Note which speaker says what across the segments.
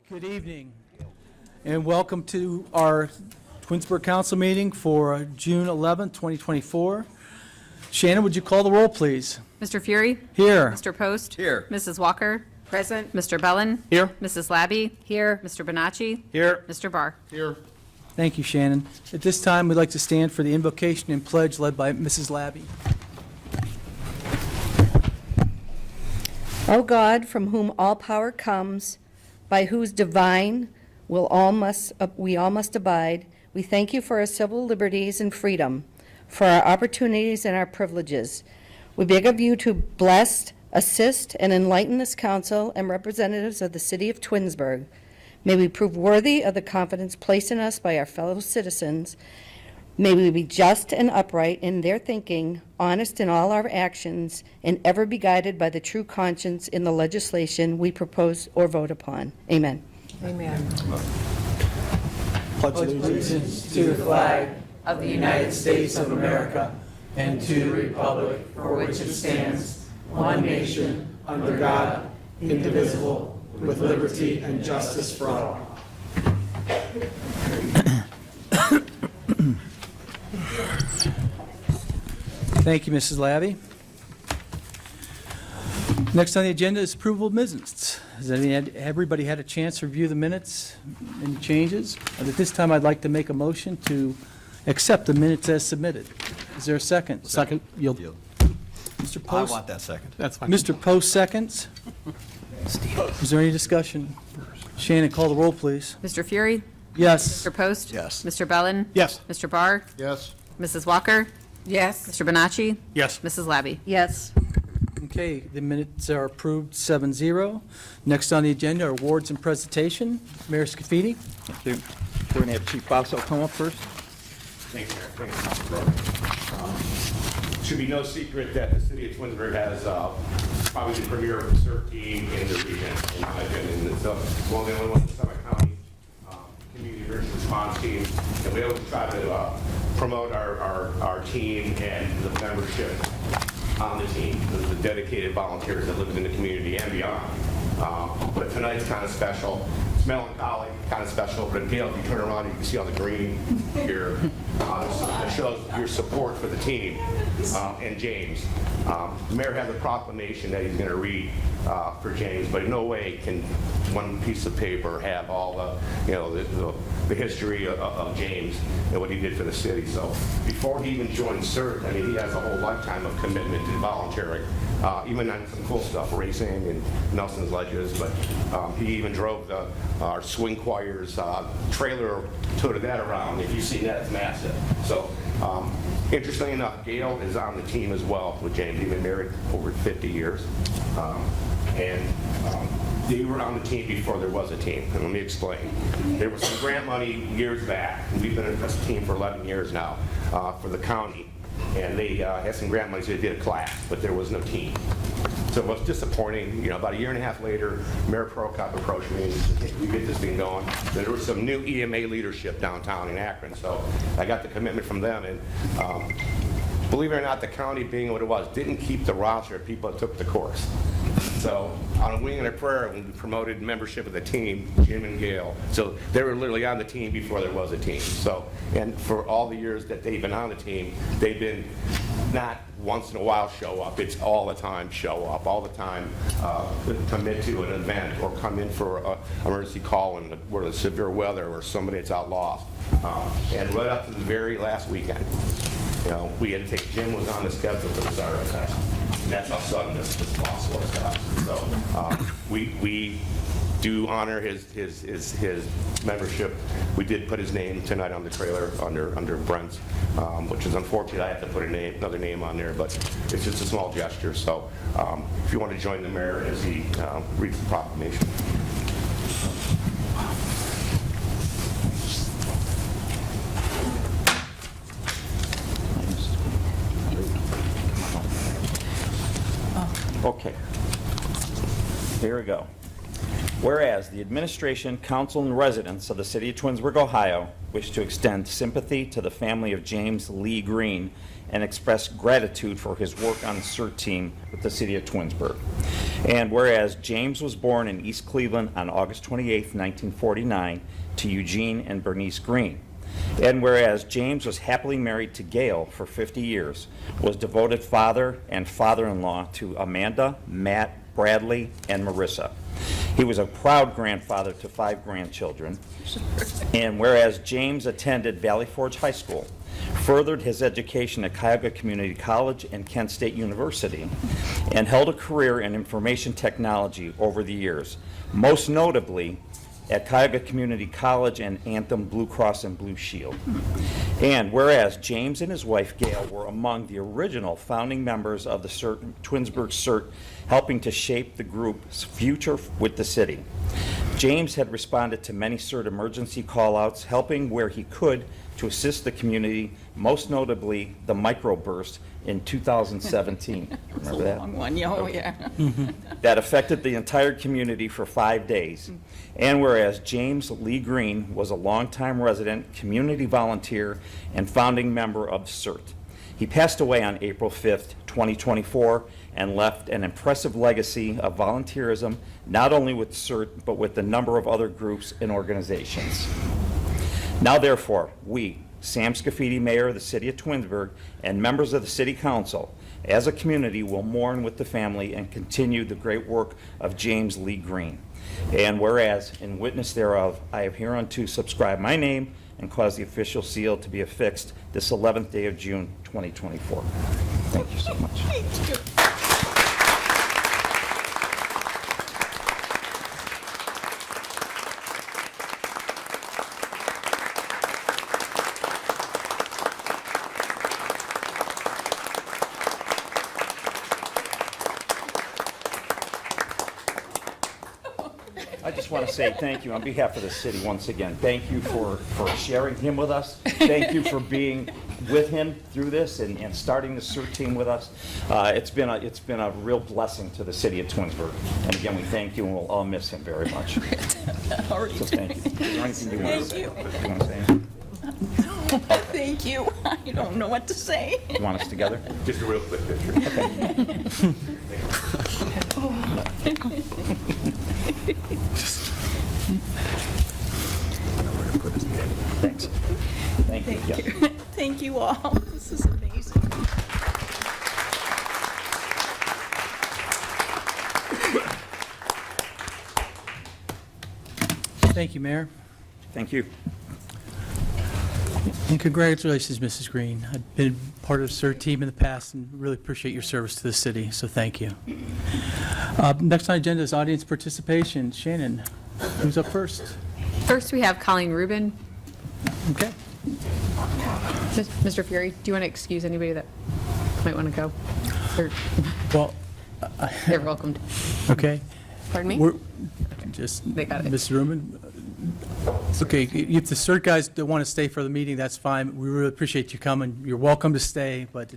Speaker 1: Good evening, and welcome to our Twinsburg Council meeting for June 11th, 2024. Shannon, would you call the roll, please?
Speaker 2: Mr. Fury?
Speaker 1: Here.
Speaker 2: Mr. Post?
Speaker 3: Here.
Speaker 2: Mrs. Walker?
Speaker 4: Present.
Speaker 2: Mr. Bellin?
Speaker 3: Here.
Speaker 2: Mrs. Labby?
Speaker 4: Here.
Speaker 2: Mr. Bonacci?
Speaker 3: Here.
Speaker 2: Mr. Barr?
Speaker 3: Here.
Speaker 1: Thank you, Shannon. At this time, we'd like to stand for the invocation and pledge led by Mrs. Labby.
Speaker 4: O God, from whom all power comes, by whose divine will we all must abide, we thank you for our civil liberties and freedom, for our opportunities and our privileges. We beg of you to bless, assist, and enlighten this council and representatives of the city of Twinsburg. May we prove worthy of the confidence placed in us by our fellow citizens. May we be just and upright in their thinking, honest in all our actions, and ever be guided by the true conscience in the legislation we propose or vote upon. Amen.
Speaker 5: Amen.
Speaker 1: Pledge allegiance to the flag of the United States of America and to the republic for which it stands, one nation, under God, indivisible, with liberty and justice for all. Thank you, Mrs. Labby. Next on the agenda is approval of minutes. Has everybody had a chance to review the minutes? Any changes? At this time, I'd like to make a motion to accept the minutes as submitted. Is there a second?
Speaker 3: Second.
Speaker 1: Mr.
Speaker 3: I
Speaker 1: Post?
Speaker 3: want that second.
Speaker 5: That's fine.
Speaker 1: Mr. Post seconds. Is there any discussion? Shannon, call the roll, please.
Speaker 2: Mr. Fury?
Speaker 1: Yes.
Speaker 2: Mr. Post?
Speaker 3: Yes.
Speaker 2: Mr. Bellin?
Speaker 5: Yes.
Speaker 2: Mr. Barr?
Speaker 3: Yes.
Speaker 2: Mrs. Walker?
Speaker 4: Yes.
Speaker 2: Mr. Bonacci?
Speaker 5: Yes.
Speaker 2: Mrs. Labby?
Speaker 4: Yes.
Speaker 1: Okay, the minutes are approved 7-0. Next on the agenda are awards and presentation. Mayor Scafidi.
Speaker 6: We're going to have Chief Bosso come up first.
Speaker 7: Thanks, Mayor. Thanks. Should be no secret that the city of Twinsburg has probably the premier surf team in the region, in my opinion. It's one of the only ones in Summit County, community emergency response team. And we always try to promote our team and the membership on the team, the dedicated volunteers that live in the community and beyond. But tonight's kind of special. It's melancholy, kind of special, but Gail, if you turn around, you can see on the green here, it shows your support for the team and James. The mayor has a proclamation that he's going to read for James, but in no way can one piece of paper have all the history of James and what he did for the city. So before he even joined CERT, I mean, he has a whole lifetime of commitment to volunteering, even on some cool stuff, racing and Nelson's Ledges, but he even drove our swing choir's trailer, toted that around. If you see that, it's massive. So interestingly enough, Gail is on the team as well with James. They've been married over 50 years. They were on the team before there was a team, and let me explain. There was some grant money years back. We've been in this team for 11 years now for the county, and they had some grant money, so they did a class, but there was no team. So it was disappointing. About a year and a half later, Mayor Prokop approached me and said, hey, we get this thing going. There was some new EMA leadership downtown in Akron, so I got the commitment from them, and believe it or not, the county, being what it was, didn't keep the roster of people that took the course. So on a wing and a prayer, we promoted membership of the team, Jim and Gail. So they were literally on the team before there was a team. So, and for all the years that they've been on the team, they've been not once in a while show up. It's all the time show up, all the time commit to an event or come in for an emergency call in where there's severe weather or somebody that's out lost. And right up to the very last weekend, we had to take, Jim was on the schedule for the Saturday test. And that's how sudden this loss was to us. So we do honor his membership. We did put his name tonight on the trailer under Brent's, which is unfortunate. I have to put another name on there, but it's just a small gesture. So if you want to join the mayor as he reads the proclamation.
Speaker 6: Okay. Here we go. Whereas the administration, council, and residents of the city of Twinsburg, Ohio wish to extend sympathy to the family of James Lee Green and express gratitude for his work on the CERT team with the city of Twinsburg. And whereas James was born in East Cleveland on August 28, 1949, to Eugene and Bernice Green. And whereas James was happily married to Gail for 50 years, was devoted father and father-in-law to Amanda, Matt, Bradley, and Marissa. He was a proud grandfather to 5 grandchildren. And whereas James attended Valley Forge High School, furthered his education at Cuyahoga Community College and Kent State University, and held a career in information technology over the years, most notably at Cuyahoga Community College and Anthem Blue Cross and Blue Shield. And whereas James and his wife Gail were among the original founding members of the Twinsburg CERT, helping to shape the group's future with the city. James had responded to many CERT emergency call-outs, helping where he could to assist the community, most notably the microburst in 2017. Remember that?
Speaker 3: Long one, yeah, oh, yeah.
Speaker 6: That affected the entire community for 5 days. And whereas James Lee Green was a longtime resident, community volunteer, and founding member of CERT. He passed away on April 5th, 2024, and left an impressive legacy of volunteerism, not only with CERT, but with a number of other groups and organizations. Now therefore, we, Sam Scafidi, Mayor of the City of Twinsburg, and members of the City Council, as a community, will mourn with the family and continue the great work of James Lee Green. And whereas, in witness thereof, I have hereunto subscribed my name and caused the official seal to be affixed this 11th day of June, 2024. Thank you so much. I just want to say thank you on behalf of the city once again. Thank you for sharing him with us. Thank you for being with him through this and starting the CERT team with us. It's been a real blessing to the city of Twinsburg. And again, we thank you, and we'll all miss him very much. So thank you. Is there anything you want to say? You want to say anything?
Speaker 3: Thank you. I don't know what to say.
Speaker 6: You want us together?
Speaker 7: Just a real quick picture.
Speaker 6: Thanks. Thank you.
Speaker 3: Thank
Speaker 6: Yeah.
Speaker 3: you. Thank you all. This is amazing.
Speaker 1: Thank you, Mayor.
Speaker 6: Thank you.
Speaker 1: And congratulations, Mrs. Green. I've been part of the CERT team in the past and really appreciate your service to the city, so thank you. Next on the agenda is audience participation. Shannon, who's up first?
Speaker 2: First, we have Colleen Rubin.
Speaker 1: Okay.
Speaker 2: Mr. Fury, do you want to excuse anybody that might want to go? Or-
Speaker 1: Well,
Speaker 2: They're welcome.
Speaker 1: okay.
Speaker 2: Pardon me?
Speaker 1: We're just,
Speaker 2: They got it.
Speaker 1: Mrs. Ruman. Okay, if the CERT guys don't want to stay for the meeting, that's fine. We really appreciate you coming. You're welcome to stay, but,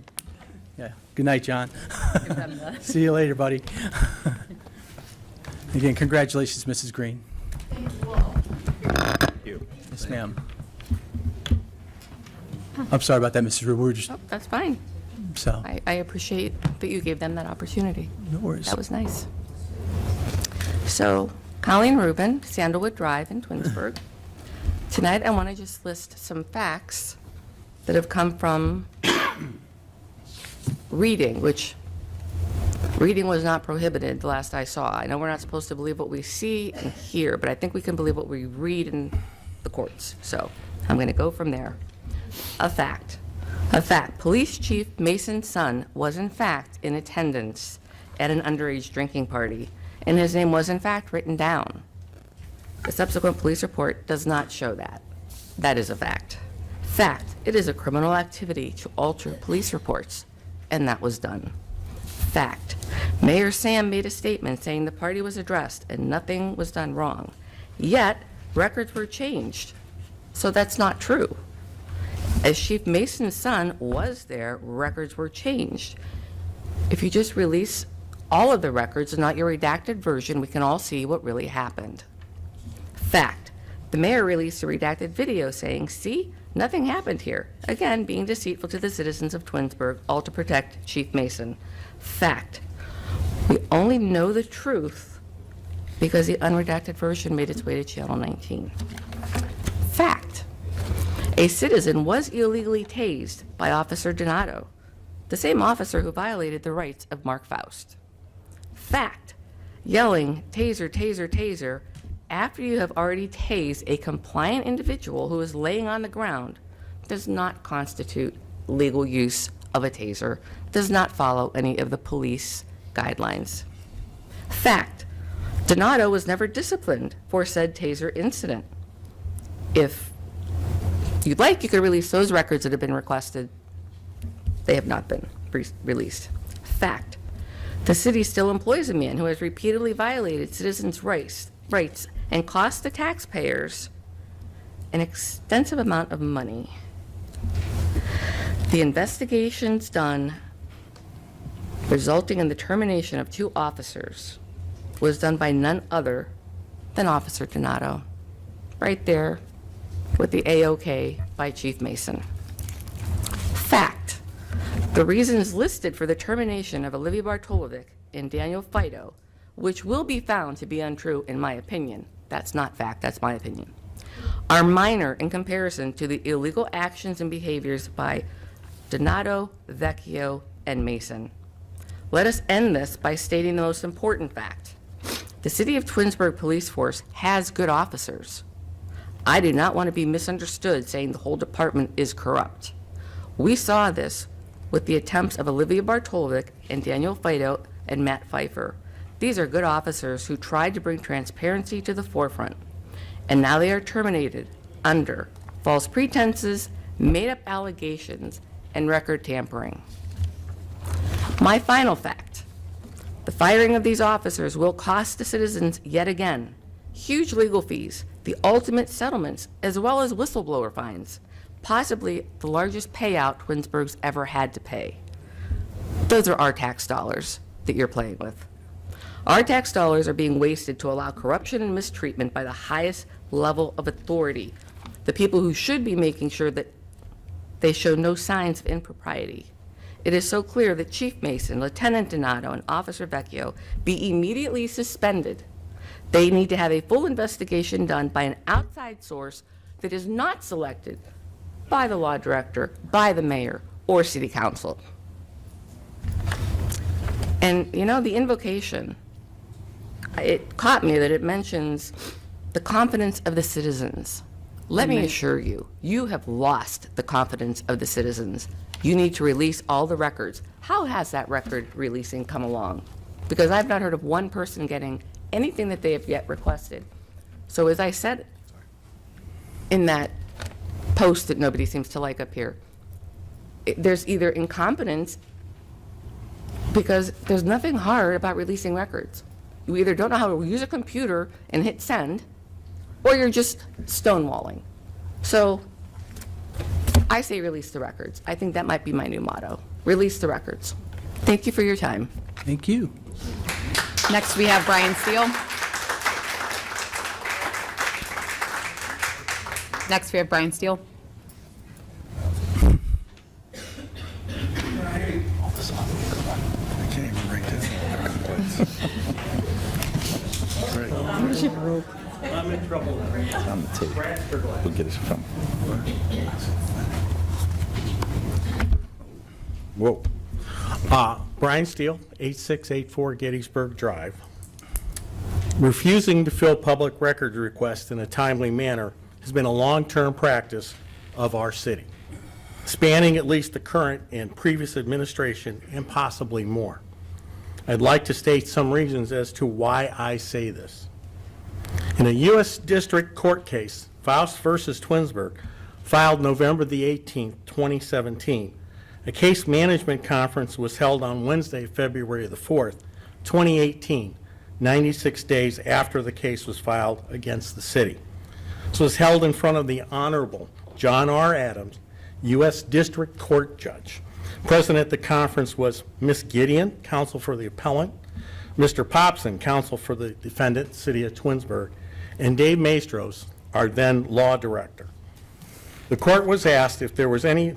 Speaker 1: yeah. Good night, John.
Speaker 2: Give them the-
Speaker 1: See you later, buddy. Again, congratulations, Mrs. Green.
Speaker 6: Thank you.
Speaker 1: Yes, ma'am. I'm sorry about that, Mrs. Ruben. We were just,
Speaker 5: Oh, that's fine.
Speaker 1: so,
Speaker 5: I appreciate that you gave them that opportunity.
Speaker 1: no worries.
Speaker 5: That was nice. So, Colleen Rubin, Sandalwood Drive in Twinsburg. Tonight, I want to just list some facts that have come from reading, which reading was not prohibited the last I saw. I know we're not supposed to believe what we see and hear, but I think we can believe what we read in the courts. So, I'm going to go from there. A fact. A fact. Police Chief Mason's son was in fact in attendance at an underage drinking party, and his name was in fact written down. The subsequent police report does not show that. That is a fact. Fact. It is a criminal activity to alter police reports, and that was done. Fact. Mayor Sam made a statement saying the party was addressed and nothing was done wrong. Yet, records were changed. So that's not true. As Chief Mason's son was there, records were changed. If you just release all of the records and not your redacted version, we can all see what really happened. Fact, the mayor released a redacted video saying, see, nothing happened here. Again, being deceitful to the citizens of Twinsburg, all to protect Chief Mason. Fact, we only know the truth because the unredacted version made its way to Channel 19. Fact, a citizen was illegally tased by Officer Donato, the same officer who violated the rights of Mark Faust. Fact, yelling, taser, taser, taser, after you have already tased a compliant individual who is laying on the ground does not constitute legal use of a taser, does not follow any of the police guidelines. Fact, Donato was never disciplined for said taser incident. If you'd like, you could release those records that have been requested. They have not been released. Fact, the city still employs a man who has repeatedly violated citizens' rights and cost the taxpayers an extensive amount of money. The investigations done resulting in the termination of 2 officers was done by none other than Officer Donato, right there with the A-OK by Chief Mason. Fact, the reasons listed for the termination of Olivia Bartolovic and Daniel Fido, which will be found to be untrue in my opinion, that's not fact, that's my opinion, are minor in comparison to the illegal actions and behaviors by Donato, Vecchio, and Mason. Let us end this by stating the most important fact. The City of Twinsburg Police Force has good officers. I do not want to be misunderstood saying the whole department is corrupt. We saw this with the attempts of Olivia Bartolovic and Daniel Fido and Matt Pfeiffer. These are good officers who tried to bring transparency to the forefront, and now they are terminated under false pretenses, made-up allegations, and record tampering. My final fact, the firing of these officers will cost the citizens yet again huge legal fees, the ultimate settlements, as well as whistleblower fines, possibly the largest payout Twinsburg's ever had to pay. Those are our tax dollars that you're playing with. Our tax dollars are being wasted to allow corruption and mistreatment by the highest level of authority, the people who should be making sure that they show no signs of impropriety. It is so clear that Chief Mason, Lieutenant Donato, and Officer Vecchio be immediately suspended. They need to have a full investigation done by an outside source that is not selected by the law director, by the mayor, or city council. And you know, the invocation, it caught me that it mentions the confidence of the citizens. Let me assure you, you have lost the confidence of the citizens. You need to release all the records. How has that record releasing come along? Because I've not heard of one person getting anything that they have yet requested. So as I said in that post that nobody seems to like up here, there's either incompetence, because there's nothing hard about releasing records. You either don't know how to use a computer and hit send, or you're just stonewalling. So I say release the records. I think that might be my new motto. Release the records. Thank you for your time.
Speaker 1: Thank you.
Speaker 2: Next, we have Brian Steele. Next, we have Brian Steele.
Speaker 1: I can't even write that. I'm in trouble. On the tape. We'll get it from.
Speaker 8: Whoa. Brian Steele, 8684 Gettysburg Drive. Refusing to fill public records requests in a timely manner has been a long-term practice of our city, spanning at least the current and previous administration and possibly more. I'd like to state some reasons as to why I say this. In a U.S. District Court case, Faust versus Twinsburg, filed November the 18th, 2017, a case management conference was held on Wednesday, February the 4th, 2018, 96 days after the case was filed against the city. This was held in front of the Honorable John R. Adams, U.S. District Court Judge. Present at the conference was Ms. Gideon, counsel for the appellant, Mr. Popson, counsel for the defendant, City of Twinsburg, and Dave Maestros, our then law director. The court asked if there was any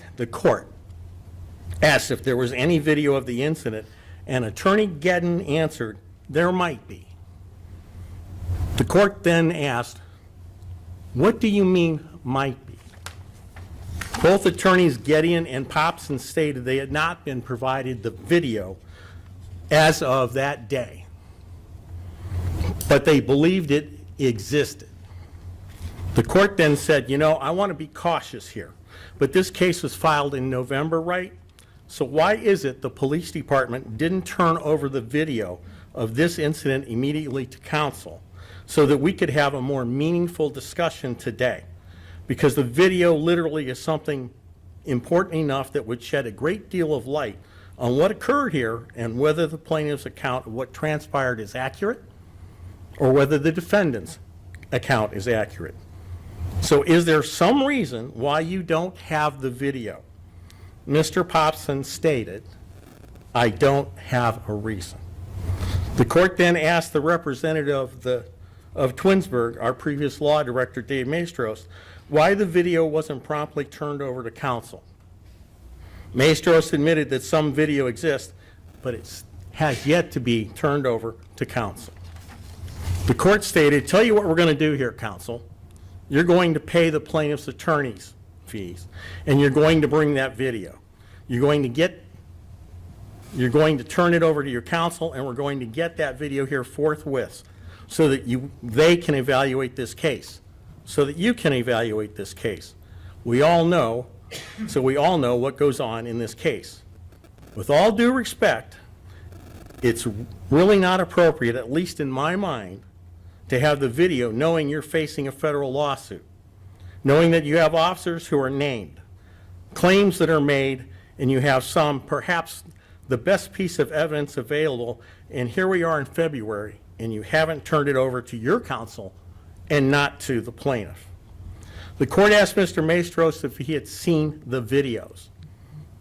Speaker 8: video of the incident, and Attorney Gedden answered, there might be. The court then asked, what do you mean might be? Both attorneys Gedden and Popson stated they had not been provided the video as of that day, but they believed it existed. The court then said, I want to be cautious here, but this case was filed in November, right? So why is it the police department didn't turn over the video of this incident immediately to counsel so that we could have a more meaningful discussion today? Because the video literally is something important enough that would shed a great deal of light on what occurred here and whether the plaintiff's account of what transpired is accurate or whether the defendant's account is accurate. So is there some reason why you don't have the video? Mr. Popson stated, I don't have a reason. The court then asked the representative of Twinsburg, our previous law director, Dave Maestros, why the video wasn't promptly turned over to counsel. Maestros admitted that some video exists, but it has yet to be turned over to counsel. The court stated, tell you what we're going to do here, counsel. You're going to pay the plaintiff's attorney's fees, and you're going to bring that video. You're going to turn it over to your counsel, and we're going to get that video here forthwith so that they can evaluate this case, so that you can evaluate this case. We all know what goes on in this case. With all due respect, it's really not appropriate, at least in my mind, to have the video knowing you're facing a federal lawsuit, knowing that you have officers who are named, claims that are made, and you have some, perhaps the best piece of evidence available, and here we are in February, and you haven't turned it over to your counsel and not to the plaintiff. The court asked Mr. Maestros if he had seen the videos.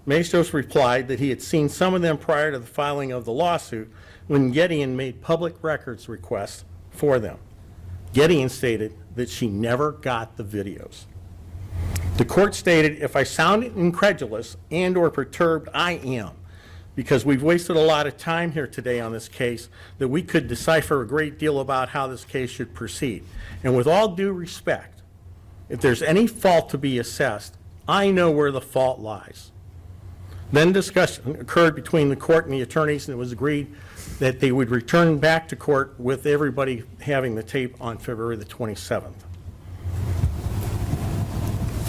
Speaker 8: Maestros replied that he had seen some of them prior to the filing of the lawsuit when Gedden made public records requests for them. Gedden stated that she never got the videos. The court stated, if I sound incredulous and or perturbed, I am, because we've wasted a lot of time here today on this case that we could decipher a great deal about how this case should proceed. And with all due respect, if there's any fault to be assessed, I know where the fault lies. Then discussion occurred between the court and the attorneys, and it was agreed that they would return back to court with everybody having the tape on February the 27th.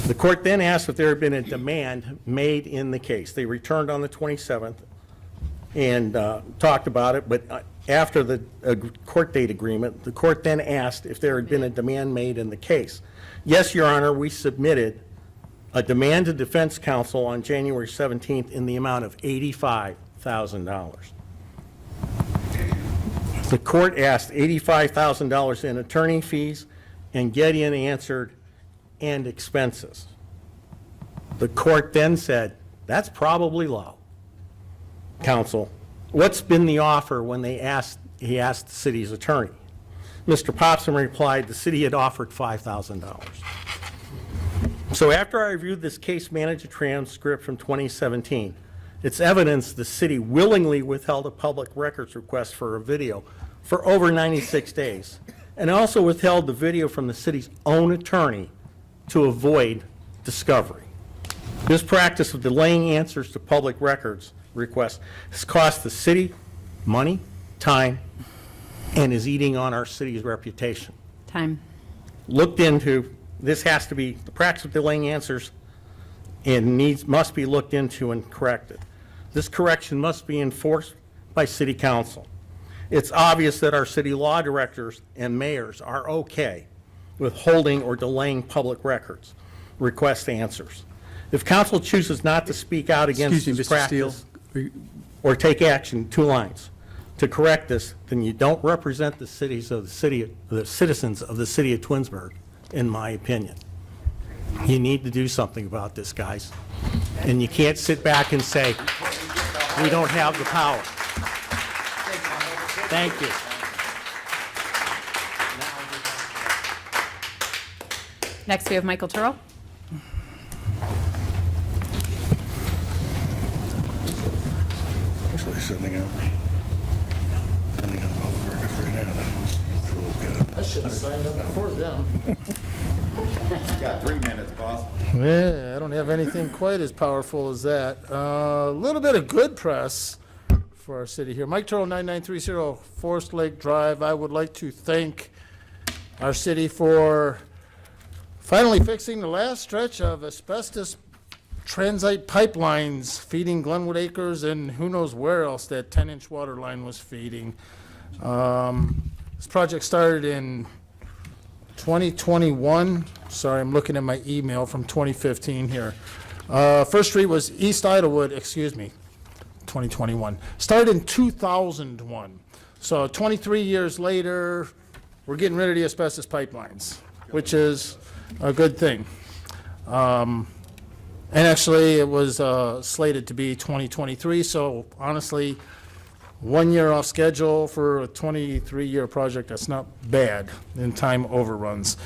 Speaker 8: The court then asked if there had been a demand made in the case. They returned on the 27th and talked about it, but after the court date agreement, the court then asked if there had been a demand made in the case. Yes, Your Honor, we submitted a demand to defense counsel on January 17th in the amount of $85,000. The court asked $85,000 in attorney fees, and Gedden answered, and expenses. The court then said, that's probably low. Counsel, what's been the offer when he asked the city's attorney? Mr. Popson replied, the city had offered $5,000. So after I reviewed this case manager transcript from 2017, it's evidence the city willingly withheld a public records request for a video for over 96 days, and also withheld the video from the city's own attorney to avoid discovery. This practice of delaying answers to public records requests has cost the city money, time, and is eating on our city's reputation.
Speaker 2: Time.
Speaker 8: Looked into, this has to be, the practice of delaying answers and must be looked into and corrected. This correction must be enforced by city council. It's obvious that our city law directors and mayors are okay with holding or delaying public records, request answers. If council chooses not to speak out against
Speaker 1: Excuse me,
Speaker 8: this
Speaker 1: Mr. Steele.
Speaker 8: practice or take action, 2 lines, to correct this, then you don't represent the citizens of the city of Twinsburg, in my opinion. You need to do something about this, guys. And you can't sit back and say, we don't have the power. Thank you.
Speaker 2: Next, we have Michael Turrell.
Speaker 9: Actually sending out public records right now.
Speaker 10: I should have signed up before them.
Speaker 9: Got 3 minutes, boss.
Speaker 10: Yeah, I don't have anything quite as powerful as that. A little bit of good press for our city here. Mike Turrell, 9930 Forest Lake Drive. I would like to thank our city for finally fixing the last stretch of asbestos transite pipelines feeding Glenwood Acres and who knows where else that 10-inch water line was feeding. This project started in 2021. Sorry, I'm looking at my email from 2015 here. First street was East Idlewood, 2021. Started in 2001. So 23 years later, we're getting rid of the asbestos pipelines, which is a good thing. And actually, it was slated to be 2023, so honestly, 1 year off schedule for a 23-year project, that's not bad in time overruns.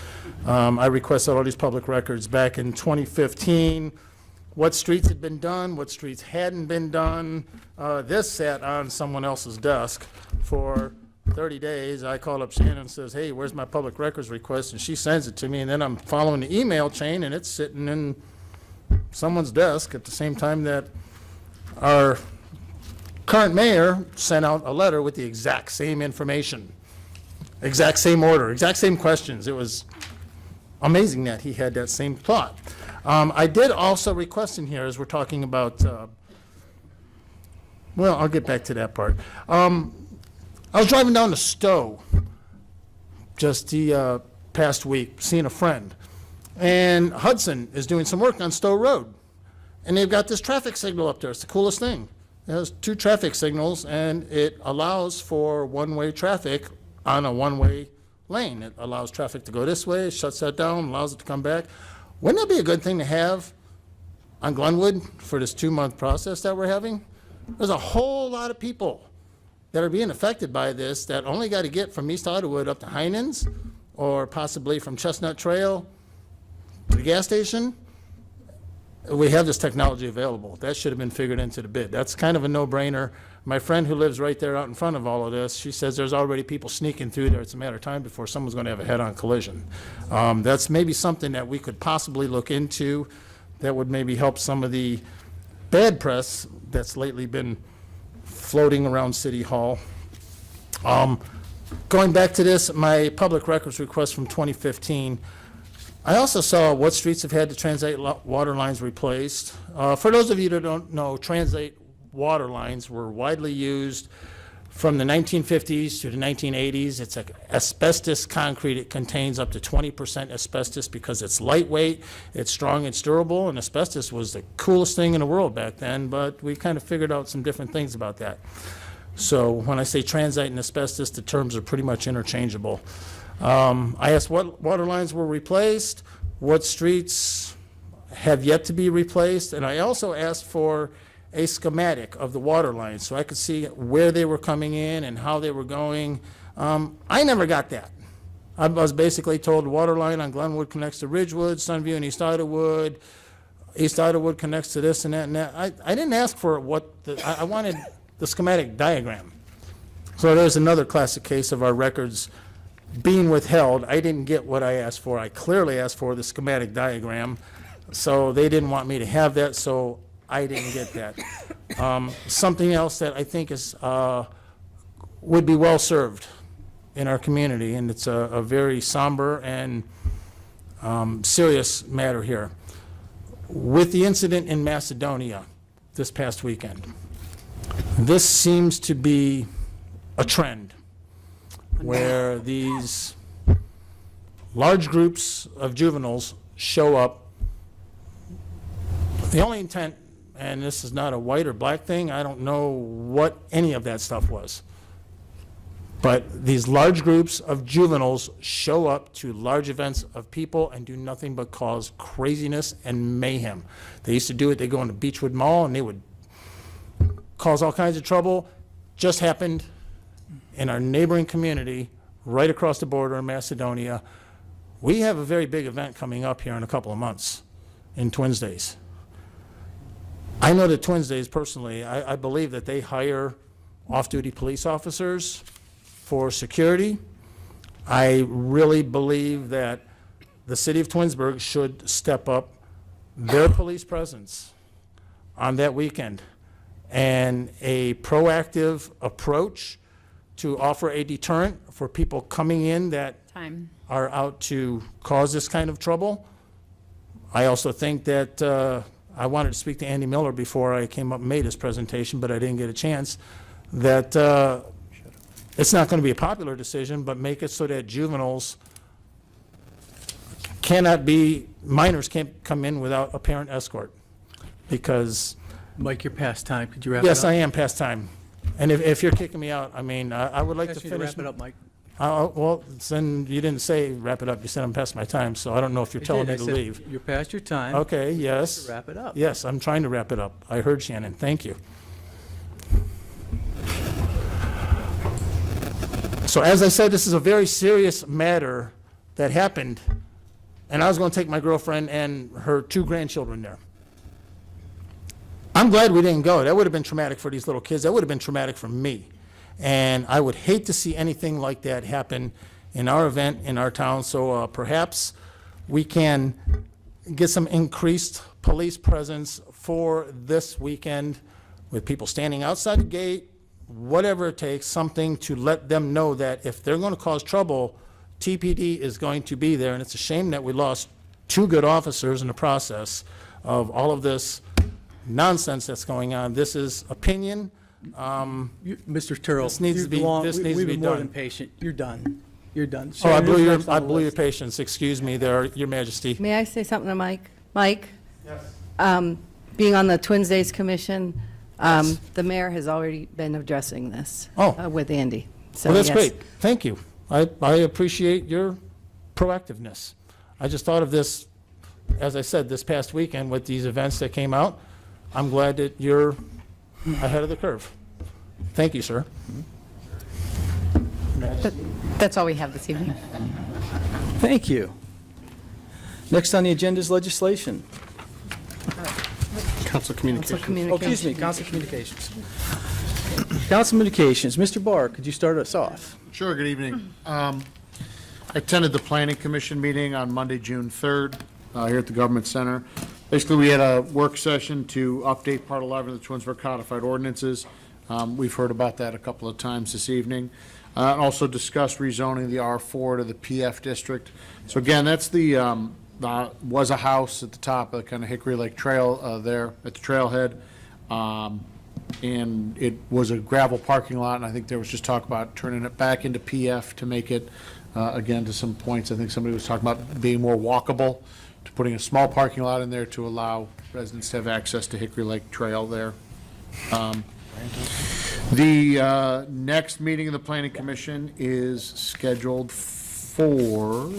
Speaker 10: I requested all these public records back in 2015, what streets had been done, what streets hadn't been done. This sat on someone else's desk for 30 days. I called up Shannon and says, hey, where's my public records request? And she sends it to me, and then I'm following the email chain, and it's sitting in someone's desk at the same time that our current mayor sent out a letter with the exact same information, exact same order, exact same questions. It was amazing that he had that same thought. I did also request in here, as we're talking about, well, I'll get back to that part. I was driving down to Stowe just the past week, seeing a friend. And Hudson is doing some work on Stowe Road. And they've got this traffic signal up there. It's the coolest thing. It has 2 traffic signals, and it allows for one-way traffic on a one-way lane. It allows traffic to go this way, shuts that down, allows it to come back. Wouldn't that be a good thing to have on Glenwood for this 2-month process that we're having? There's a whole lot of people that are being affected by this that only got to get from East Idlewood up to Heinens, or possibly from Chestnut Trail to the gas station. We have this technology available. That should have been figured into the bid. That's kind of a no-brainer. My friend who lives right there out in front of all of this, she says there's already people sneaking through there. It's a matter of time before someone's going to have a head-on collision. That's maybe something that we could possibly look into that would maybe help some of the bad press that's lately been floating around City Hall. Going back to this, my public records request from 2015, I also saw what streets have had the transite water lines replaced. For those of you that don't know, transite water lines were widely used from the 1950s to the 1980s. It's like asbestos concrete. It contains up to 20% asbestos because it's lightweight, it's strong, it's durable, and asbestos was the coolest thing in the world back then, but we kind of figured out some different things about that. So when I say transite and asbestos, the terms are pretty much interchangeable. I asked what water lines were replaced, what streets have yet to be replaced, and I also asked for a schematic of the water lines so I could see where they were coming in and how they were going. I never got that. I was basically told the water line on Glenwood connects to Ridgewood, Sunview, and East Idlewood. East Idlewood connects to this and that and that. I didn't ask for I wanted the schematic diagram. So there's another classic case of our records being withheld. I didn't get what I asked for. I clearly asked for the schematic diagram, so they didn't want me to have that, so I didn't get that. Something else that I think is would be well served in our community, and it's a very somber and serious matter here. With the incident in Macedonia this past weekend, this seems to be a trend where these large groups of juveniles show up. The only intent, and this is not a white or black thing, I don't know what any of that stuff was, but these large groups of juveniles show up to large events of people and do nothing but cause craziness and mayhem. They used to do it, they go into Beechwood Mall and they would cause all kinds of trouble. Just happened in our neighboring community, right across the border in Macedonia. We have a very big event coming up here in a couple of months in Twins Days. I know that Twins Days personally, I believe that they hire off-duty police officers for security. I really believe that the city of Twinsburg should step up their police presence on that weekend and a proactive approach to offer a deterrent for people coming in that
Speaker 2: Time.
Speaker 10: are out to cause this kind of trouble. I also think that I wanted to speak to Andy Miller before I came up and made this presentation, but I didn't get a chance, that it's not going to be a popular decision, but make it so that juveniles cannot be, minors can't come in without a parent escort. Because,
Speaker 1: Mike, you're past time. Could you wrap it up?
Speaker 10: yes, I am past time. And if you're kicking me out, I mean, I would like to
Speaker 1: Ask you to
Speaker 10: finish.
Speaker 1: wrap it up, Mike.
Speaker 10: Well, then you didn't say wrap it up. You said I'm past my time, so I don't know if you're telling me
Speaker 1: I
Speaker 10: to
Speaker 1: said
Speaker 10: leave.
Speaker 1: You're past your time.
Speaker 10: Okay, yes.
Speaker 1: Wrap it up.
Speaker 10: Yes, I'm trying to wrap it up. I heard Shannon. Thank you. So as I said, this is a very serious matter that happened, and I was going to take my girlfriend and her 2 grandchildren there. I'm glad we didn't go. That would have been traumatic for these little kids. That would have been traumatic for me. And I would hate to see anything like that happen in our event, in our town. So perhaps we can get some increased police presence for this weekend with people standing outside the gate, whatever it takes, something to let them know that if they're going to cause trouble, TPD is going to be there. And it's a shame that we lost 2 good officers in the process of all of this nonsense that's going on. This is opinion.
Speaker 1: Mr. Turrell,
Speaker 10: This needs to be- this needs to
Speaker 1: we've
Speaker 10: be
Speaker 1: been more
Speaker 10: done.
Speaker 1: than patient. You're done. You're done.
Speaker 10: Oh, I
Speaker 1: Sharon,
Speaker 10: blew
Speaker 1: who's
Speaker 10: your,
Speaker 1: next on
Speaker 10: I
Speaker 1: the
Speaker 10: blew your
Speaker 1: list?
Speaker 10: patience. Excuse me there, Your Majesty.
Speaker 4: May I say something to Mike? Mike? Yes. Being on the Twins Days Commission, the mayor has already been addressing this
Speaker 10: Oh.
Speaker 4: with Andy. So
Speaker 10: Well, that's
Speaker 4: yes.
Speaker 10: great. Thank you. I appreciate your proactiveness. I just thought of this, as I said, this past weekend with these events that came out. I'm glad that you're ahead of the curve. Thank you, sir.
Speaker 2: That's all we have this evening.
Speaker 1: Thank you. Next on the agenda is legislation.
Speaker 8: Council
Speaker 4: Council
Speaker 8: communication.
Speaker 1: Oh, excuse me, Council Communications. Council Communications, Mr. Barr, could you start us off?
Speaker 11: Sure, good evening. I attended the Planning Commission meeting on Monday, June 3rd, here at the Government Center. Basically, we had a work session to update Part 11 of the Twinsburg Codified Ordinances. We've heard about that a couple of times this evening. And also discussed rezoning the R4 to the PF district. So again, that's was a house at the top of the kind of Hickory Lake Trail there at the trailhead. And it was a gravel parking lot, and I think there was just talk about turning it back into PF to make it, again, to some points, I think somebody was talking about being more walkable, to putting a small parking lot in there to allow residents to have access to Hickory Lake Trail there. The next meeting of the Planning Commission is scheduled for,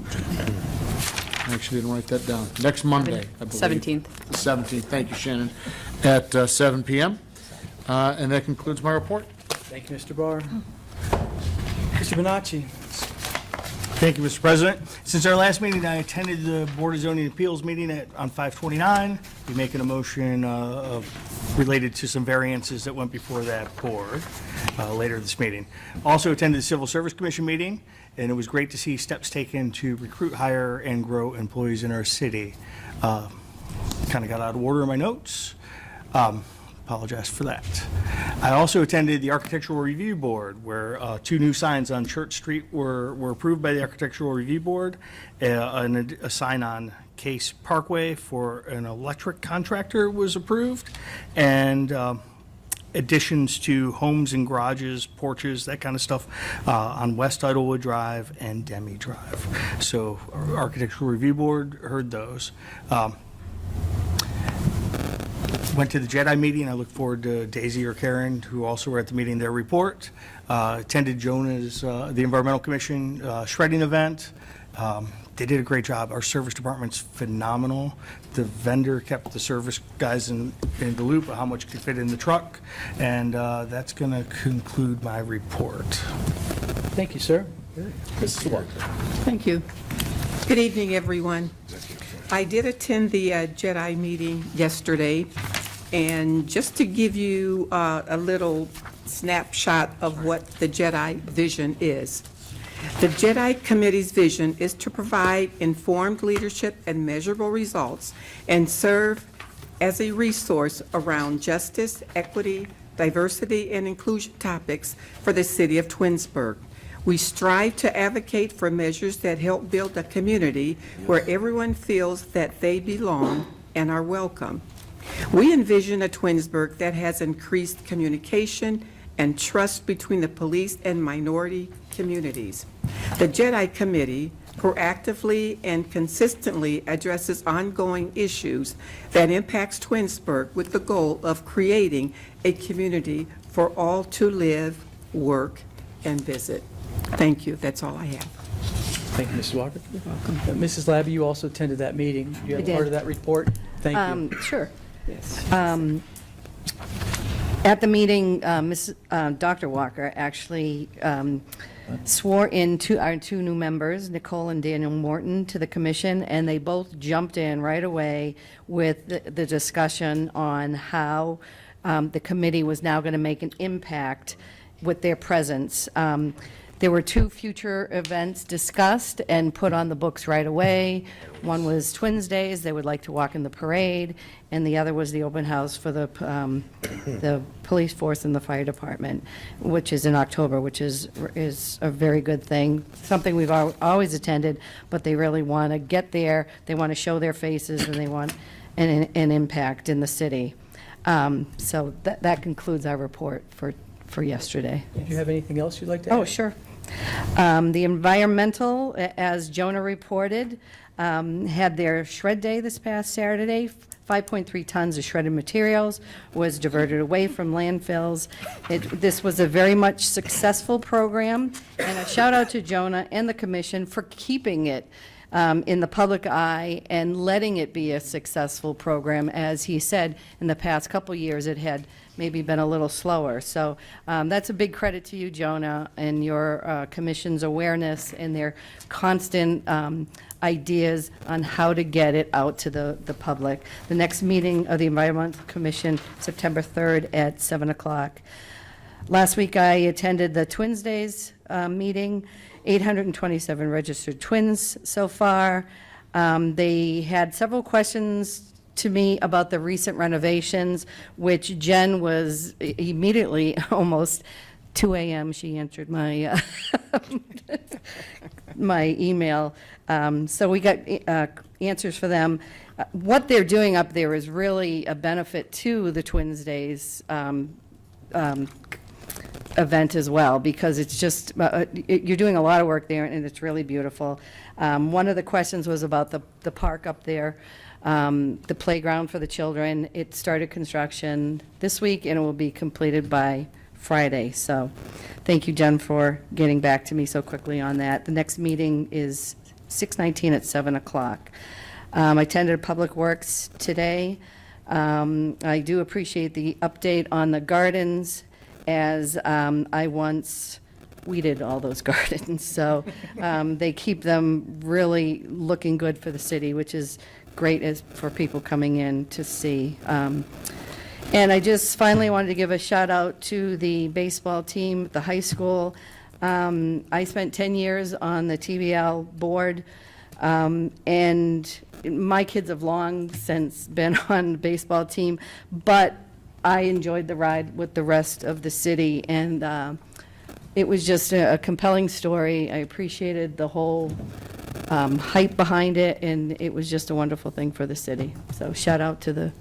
Speaker 11: I actually didn't write that down, next Monday, I believe.
Speaker 2: 17th.
Speaker 11: The 17th, thank you, Shannon, at 7 PM. And that concludes my report.
Speaker 1: Thank you, Mr. Barr. Mr. Bonacci.
Speaker 12: Thank you, Mr. President. Since our last meeting, I attended the Board of Zoning Appeals meeting on 529. We're making a motion related to some variances that went before that board later this meeting. Also attended the Civil Service Commission meeting, and it was great to see steps taken to recruit, hire, and grow employees in our city. Kind of got out of order in my notes. Apologize for that. I also attended the Architectural Review Board, where 2 new signs on Church Street were approved by the Architectural Review Board, and a sign on Case Parkway for an electric contractor was approved, and additions to homes and garages, porches, that kind of stuff on West Idlewood Drive and Demi Drive. So our Architectural Review Board heard those. Went to the Jedi meeting. I look forward to Daisy or Karen, who also were at the meeting, their report. Attended Jonah's, the Environmental Commission shredding event. They did a great job. Our service department's phenomenal. The vendor kept the service guys in the loop of how much could fit in the truck, and that's going to conclude my report.
Speaker 1: Thank you, sir. Mrs. Walker.
Speaker 13: Thank you. Good evening, everyone. I did attend the Jedi meeting yesterday, and just to give you a little snapshot of what the Jedi vision is. The Jedi Committee's vision is to provide informed leadership and measurable results and serve as a resource around justice, equity, diversity, and inclusion topics for the city of Twinsburg. We strive to advocate for measures that help build a community where everyone feels that they belong and are welcome. We envision a Twinsburg that has increased communication and trust between the police and minority communities. The Jedi Committee proactively and consistently addresses ongoing issues that impacts Twinsburg with the goal of creating a community for all to live, work, and visit. Thank you. That's all I have.
Speaker 1: Thank you, Mrs. Walker. You're welcome. Mrs. Labby, you also attended that meeting. You
Speaker 4: I
Speaker 1: have
Speaker 4: did.
Speaker 1: part of that report? Thank you.
Speaker 4: Sure.
Speaker 1: Yes.
Speaker 4: At the meeting, Dr. Walker actually swore in our two new members, Nicole and Daniel Morton, to the commission, and they both jumped in right away with the discussion on how the committee was now going to make an impact with their presence. There were two future events discussed and put on the books right away. One was Twins Days, they would like to walk in the parade, and the other was the open house for the police force and the fire department, which is in October, which is a very good thing, something we've always attended, but they really want to get there, they want to show their faces, and they want an impact in the city. So that concludes our report for yesterday.
Speaker 1: Do you have anything else you'd like to add?
Speaker 4: Oh, sure. The environmental, as Jonah reported, had their shred day this past Saturday. 5.3 tons of shredded materials was diverted away from landfills. This was a very much successful program, and a shout out to Jonah and the commission for keeping it in the public eye and letting it be a successful program. As he said, in the past couple years, it had maybe been a little slower. So that's a big credit to you, Jonah, and your commission's awareness and their constant ideas on how to get it out to the public. The next meeting of the Environmental Commission, September 3rd at 7 o'clock. Last week, I attended the Twins Days meeting. 827 registered twins so far. They had several questions to me about the recent renovations, which Jen was immediately, almost 2 a.m., she answered my my email. So we got answers for them. What they're doing up there is really a benefit to the Twins Days event as well, because it's just, you're doing a lot of work there, and it's really beautiful. One of the questions was about the park up there, the playground for the children. It started construction this week, and it will be completed by Friday. So thank you, Jen, for getting back to me so quickly on that. The next meeting is 6/19 at 7 o'clock. I attended Public Works today. I do appreciate the update on the gardens, as I once weeded all those gardens. So they keep them really looking good for the city, which is great for people coming in to see. And I just finally wanted to give a shout out to the baseball team at the high school. I spent 10 years on the TBL board, and my kids have long since been on the baseball team, but I enjoyed the ride with the rest of the city, and it was just a compelling story. I appreciated the whole hype behind it, and it was just a wonderful thing for the city. So shout out to the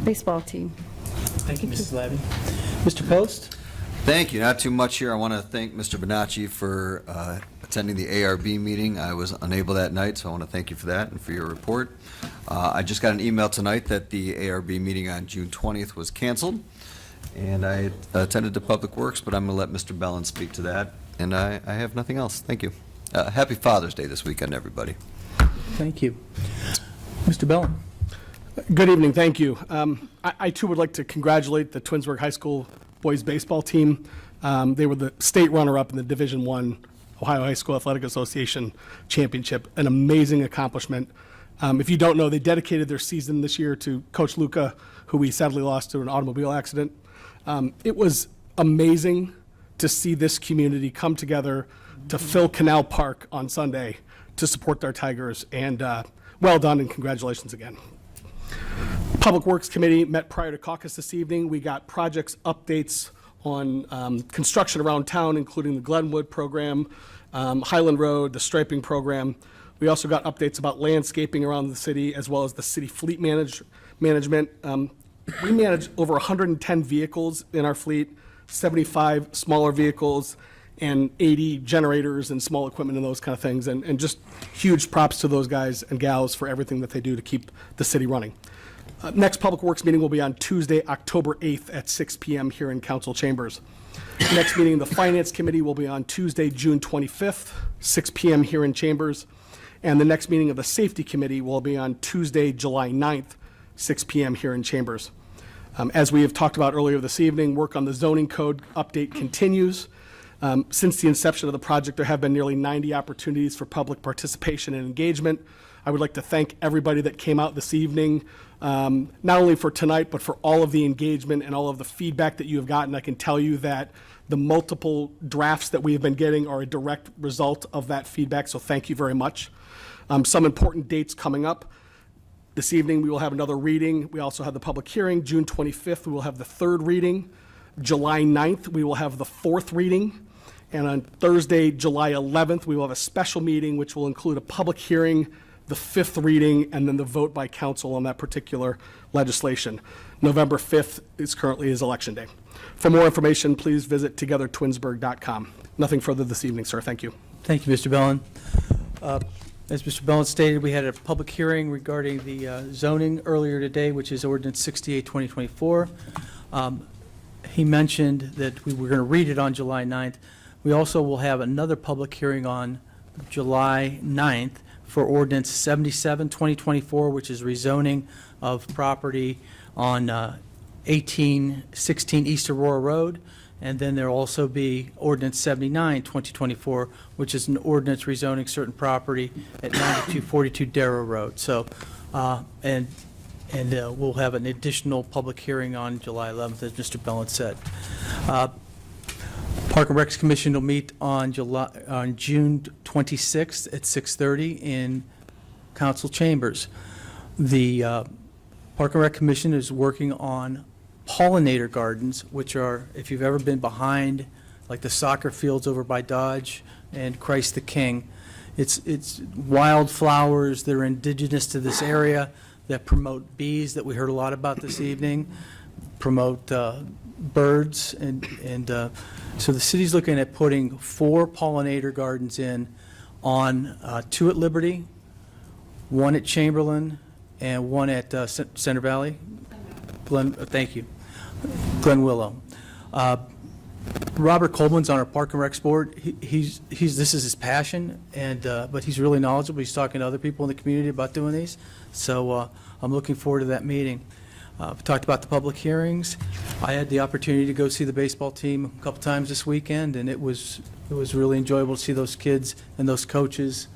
Speaker 4: baseball team.
Speaker 1: Thank you, Mrs. Labby. Mr. Post?
Speaker 9: Thank you. Not too much here. I want to thank Mr. Bonacci for attending the ARB meeting. I was unable that night, so I want to thank you for that and for your report. I just got an email tonight that the ARB meeting on June 20th was canceled, and I attended the Public Works, but I'm going to let Mr. Bellin speak to that, and I have nothing else. Thank you. Happy Father's Day this weekend, everybody.
Speaker 12: Thank you. Mr. Bellin.
Speaker 14: Good evening, thank you. I too would like to congratulate the Twinsburg High School boys baseball team. They were the state runner-up in the Division I Ohio High School Athletic Association Championship, an amazing accomplishment. If you don't know, they dedicated their season this year to Coach Luca, who we sadly lost to an automobile accident. It was amazing to see this community come together to fill Canal Park on Sunday to support our Tigers, and well done and congratulations again. Public Works Committee met prior to caucus this evening. We got projects updates on construction around town, including the Glenwood program, Highland Road, the striping program. We also got updates about landscaping around the city, as well as the city fleet management. We manage over 110 vehicles in our fleet, 75 smaller vehicles, and 80 generators and small equipment and those kind of things. And just huge props to those guys and gals for everything that they do to keep the city running. Next Public Works meeting will be on Tuesday, October 8th at 6 p.m. here in Council Chambers. Next meeting, the Finance Committee will be on Tuesday, June 25th, 6 p.m. here in Chambers. And the next meeting of the Safety Committee will be on Tuesday, July 9th, 6 p.m. here in Chambers. As we have talked about earlier this evening, work on the zoning code update continues. Since the inception of the project, there have been nearly 90 opportunities for public participation and engagement. I would like to thank everybody that came out this evening, not only for tonight, but for all of the engagement and all of the feedback that you have gotten. I can tell you that the multiple drafts that we have been getting are a direct result of that feedback, so thank you very much. Some important dates coming up. This evening, we will have another reading. We also have the public hearing. June 25th, we will have the third reading. July 9th, we will have the fourth reading. And on Thursday, July 11th, we will have a special meeting, which will include a public hearing, the fifth reading, and then the vote by council on that particular legislation. November 5th is election day. For more information, please visit togethertwinsburg.com. Nothing further this evening, sir. Thank you.
Speaker 12: Thank you, Mr. Bellin. As Mr. Bellin stated, we had a public hearing regarding the zoning earlier today, which is Ordinance 68, 2024. He mentioned that we were going to read it on July 9th. We also will have another public hearing on July 9th for Ordinance 77, 2024, which is rezoning of property on 1816 East Aurora Road. And then there'll also be Ordinance 79, 2024, which is an ordinance rezoning certain property at 9242 Darrow Road. So, we'll have an additional public hearing on July 11th, as Mr. Bellin said. Park and Recs Commission will meet on June 26th at 6:30 in council chambers. The Park and Rec Commission is working on pollinator gardens, which are, if you've ever been behind, like the soccer fields over by Dodge and Christ the King, it's wildflowers that are indigenous to this area that promote bees that we heard a lot about this evening, promote birds, and so the city's looking at putting 4 pollinator gardens in on 2 at Liberty, 1 at Chamberlain, and 1 at Center Valley. Thank you. Glen Willow. Robert Coleman's on our Park and Rec board. This is his passion, but he's really knowledgeable. He's talking to other people in the community about doing these. So I'm looking forward to that meeting. We talked about the public hearings. I had the opportunity to go see the baseball team a couple times this weekend, and it was really enjoyable to see those kids and those coaches,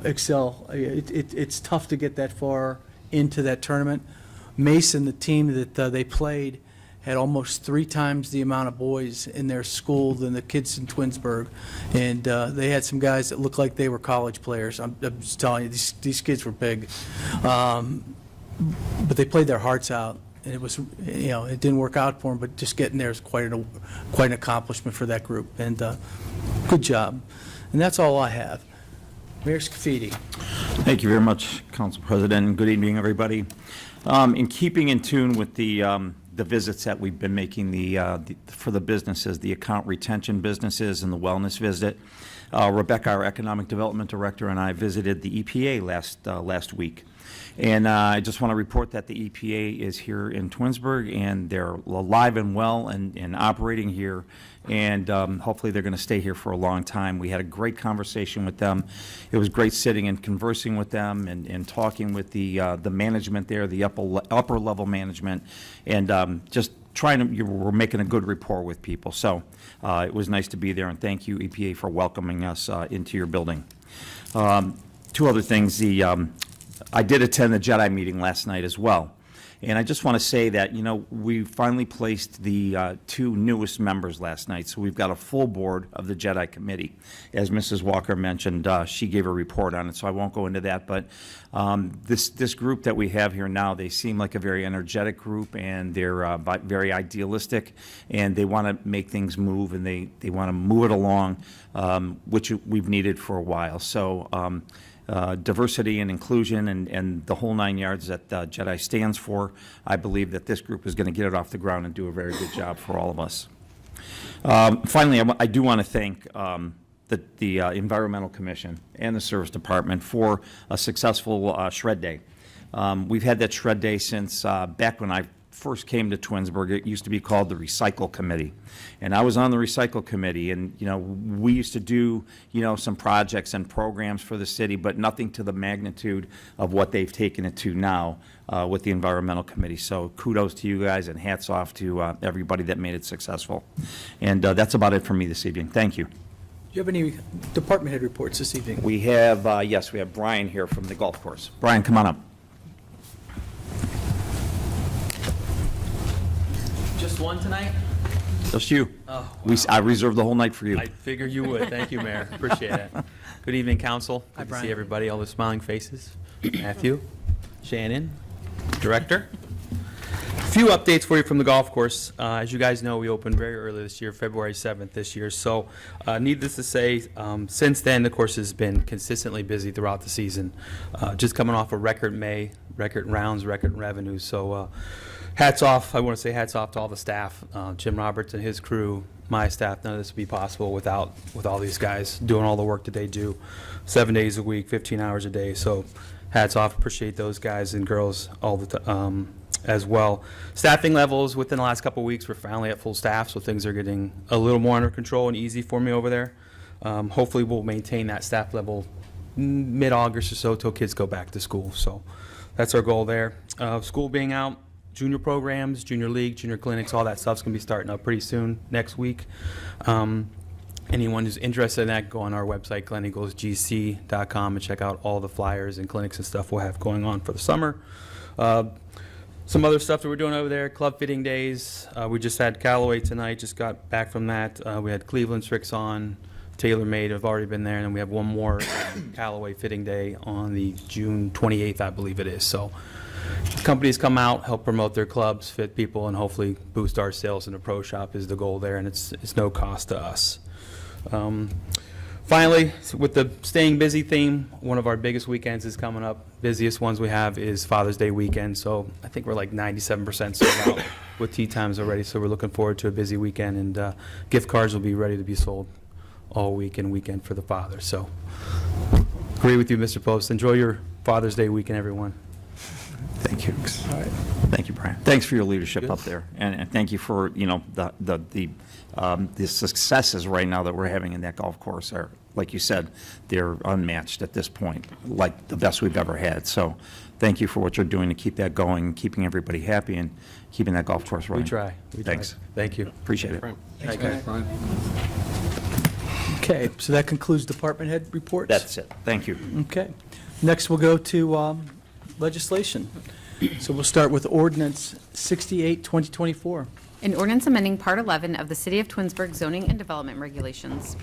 Speaker 12: excel. It's tough to get that far into that tournament. Mason, the team that they played, had almost 3 times the amount of boys in their school than the kids in Twinsburg, and they had some guys that looked like they were college players. I'm just telling you, these kids were big, but they played their hearts out, and it was, it didn't work out for them, but just getting there is quite an accomplishment for that group, and good job. And that's all I have. Mayor Scafidi.
Speaker 6: Thank you very much, Council President. Good evening, everybody. In keeping in tune with the visits that we've been making for the businesses, the account retention businesses and the wellness visit, Rebecca, our Economic Development Director, and I visited the EPA last week. And I just want to report that the EPA is here in Twinsburg, and they're alive and well and operating here. And hopefully they're going to stay here for a long time. We had a great conversation with them. It was great sitting and conversing with them and talking with the management there, the upper level management, and just we're making a good rapport with people. So it was nice to be there, and thank you, EPA, for welcoming us into your building. Two other things. I did attend the JEDI meeting last night as well. And I just want to say that, we finally placed the two newest members last night. So we've got a full board of the JEDI committee. As Mrs. Walker mentioned, she gave a report on it, so I won't go into that. But this group that we have here now, they seem like a very energetic group, and they're very idealistic, and they want to make things move, and they want to move it along, which we've needed for a while. So diversity and inclusion and the whole 9 yards that JEDI stands for. I believe that this group is going to get it off the ground and do a very good job for all of us. Finally, I do want to thank the Environmental Commission and the Service Department for a successful shred day. We've had that shred day since back when I first came to Twinsburg. It used to be called the Recycle Committee, and I was on the Recycle Committee, and we used to do some projects and programs for the city, but nothing to the magnitude of what they've taken it to now with the Environmental Committee. So kudos to you guys, and hats off to everybody that made it successful. And that's about it for me this evening. Thank you.
Speaker 1: Do you have any department head reports this evening?
Speaker 6: We have yes, we have Brian here from the golf course. Brian, come on up.
Speaker 15: Just one tonight?
Speaker 6: Just you.
Speaker 15: Oh, wow.
Speaker 6: I reserved the whole night for you.
Speaker 15: I figured you would. Thank you, Mayor. Appreciate it. Good evening, Council.
Speaker 1: Hi,
Speaker 15: Good to
Speaker 1: Brian.
Speaker 15: see everybody, all the smiling faces. Matthew, Shannon, Director. A few updates for you from the golf course. As you guys know, we opened very early this year, February 7th this year. So needless to say, since then, the course has been consistently busy throughout the season. Just coming off a record May, record rounds, record revenue. So hats off. I want to say hats off to all the staff, Jim Roberts and his crew, my staff. None of this would be possible with all these guys doing all the work that they do 7 days a week, 15 hours a day. So hats off. Appreciate those guys and girls all the time as well. Staffing levels within the last couple of weeks, we're finally at full staff, so things are getting a little more under control and easy for me over there. Hopefully we'll maintain that staff level mid-August or so till kids go back to school. So that's our goal there. School being out, junior programs, junior league, junior clinics, all that stuff's going to be starting up pretty soon next week. Anyone who's interested in that, go on our website, gleneaglesgc.com, and check out all the flyers and clinics and stuff we'll have going on for the summer. Some other stuff that we're doing over there, club fitting days. We just had Callaway tonight, just got back from that. We had Cleveland Strix on, TaylorMade have already been there, and then we have one more Callaway fitting day on the June 28th, I believe it is. So companies come out, help promote their clubs, fit people, and hopefully boost our sales in the pro shop is the goal there, and it's no cost to us. Finally, with the staying busy theme, one of our biggest weekends is coming up. Busiest ones we have is Father's Day weekend, so I think we're like 97% sold out with tea times already, so we're looking forward to a busy weekend, and gift cards will be ready to be sold all week and weekend for the father. So agree with you, Mr. Post. Enjoy your Father's Day weekend, everyone.
Speaker 6: Thank you. All right. Thank you, Brian. Thanks for your leadership up there, and thank you for the successes right now that we're having in that golf course are, like you said, they're unmatched at this point, like the best we've ever had. So thank you for what you're doing to keep that going, keeping everybody happy, and keeping that golf course running.
Speaker 15: We try.
Speaker 6: Thanks.
Speaker 15: Thank you.
Speaker 6: Appreciate it.
Speaker 1: Thanks, Brian. Okay, so that concludes department head reports?
Speaker 6: That's it. Thank you.
Speaker 1: Okay. Next, we'll go to legislation. So we'll start with Ordinance 68, 2024.
Speaker 2: An ordinance amending Part 11 of the City of Twinsburg zoning and development regulations.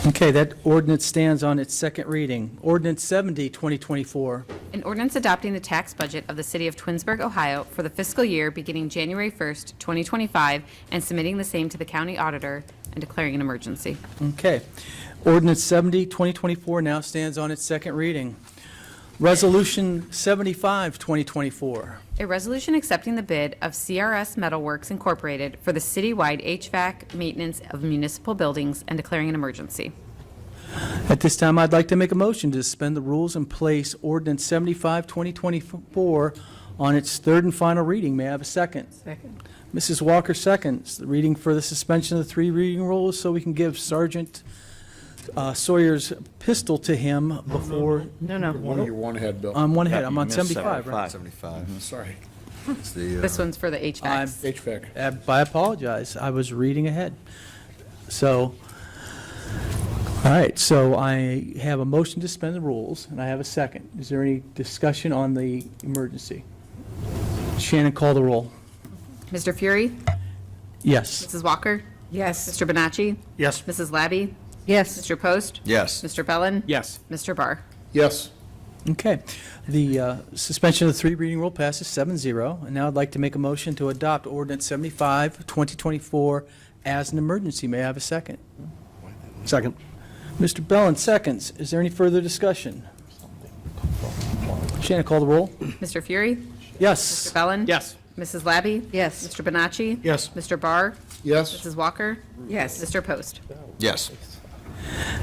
Speaker 1: Okay, that ordinance stands on its second reading. Ordinance 70, 2024.
Speaker 2: An ordinance adopting the tax budget of the City of Twinsburg, Ohio for the fiscal year beginning January 1st, 2025, and submitting the same to the county auditor and declaring an emergency.
Speaker 1: Okay. Ordinance 70, 2024 now stands on its second reading.
Speaker 15: Resolution 75, 2024.
Speaker 2: A resolution accepting the bid of CRS Metalworks Incorporated for the citywide HVAC maintenance of municipal buildings and declaring an emergency.
Speaker 15: At this time, I'd like to make a motion to suspend the rules and place ordinance 75, 2024 on its third and final reading. May I have a second?
Speaker 13: Second.
Speaker 15: Mrs. Walker seconds. The reading for the suspension of the three reading rules so we can give Sergeant Sawyer's pistol to him before,
Speaker 4: No.
Speaker 11: You're one ahead, Bill.
Speaker 15: on one head. I'm
Speaker 6: You
Speaker 15: on
Speaker 6: missed
Speaker 15: 75, right?
Speaker 9: 75.
Speaker 11: Sorry.
Speaker 9: It's the,
Speaker 2: This one's for the HVACs.
Speaker 11: HVAC.
Speaker 15: I apologize. I was reading ahead. So, all right, so I have a motion to suspend the rules, and I have a second. Is there any discussion on the emergency? Shannon, call the roll.
Speaker 2: Mr. Fury?
Speaker 15: Yes.
Speaker 2: Mrs. Walker?
Speaker 13: Yes.
Speaker 2: Mr. Bonacci?
Speaker 12: Yes.
Speaker 2: Mrs. Labby?
Speaker 4: Yes.
Speaker 2: Mr. Post?
Speaker 9: Yes.
Speaker 2: Mr. Bellin?
Speaker 14: Yes.
Speaker 2: Mr. Barr?
Speaker 11: Yes.
Speaker 15: Okay. The suspension of the three reading rule passes 7-0, and now I'd like to make a motion to adopt ordinance 75, 2024 as an emergency. May I have a second?
Speaker 14: Second.
Speaker 15: Mr. Bellin seconds. Is there any further discussion? Shannon, call the roll.
Speaker 2: Mr. Fury?
Speaker 15: Yes.
Speaker 2: Mr. Bellin?
Speaker 14: Yes.
Speaker 2: Mrs. Labby?
Speaker 4: Yes.
Speaker 2: Mr. Bonacci?
Speaker 12: Yes.
Speaker 2: Mr. Barr?
Speaker 11: Yes.
Speaker 2: Mrs. Walker?
Speaker 13: Yes.
Speaker 2: Mr. Post?
Speaker 9: Yes.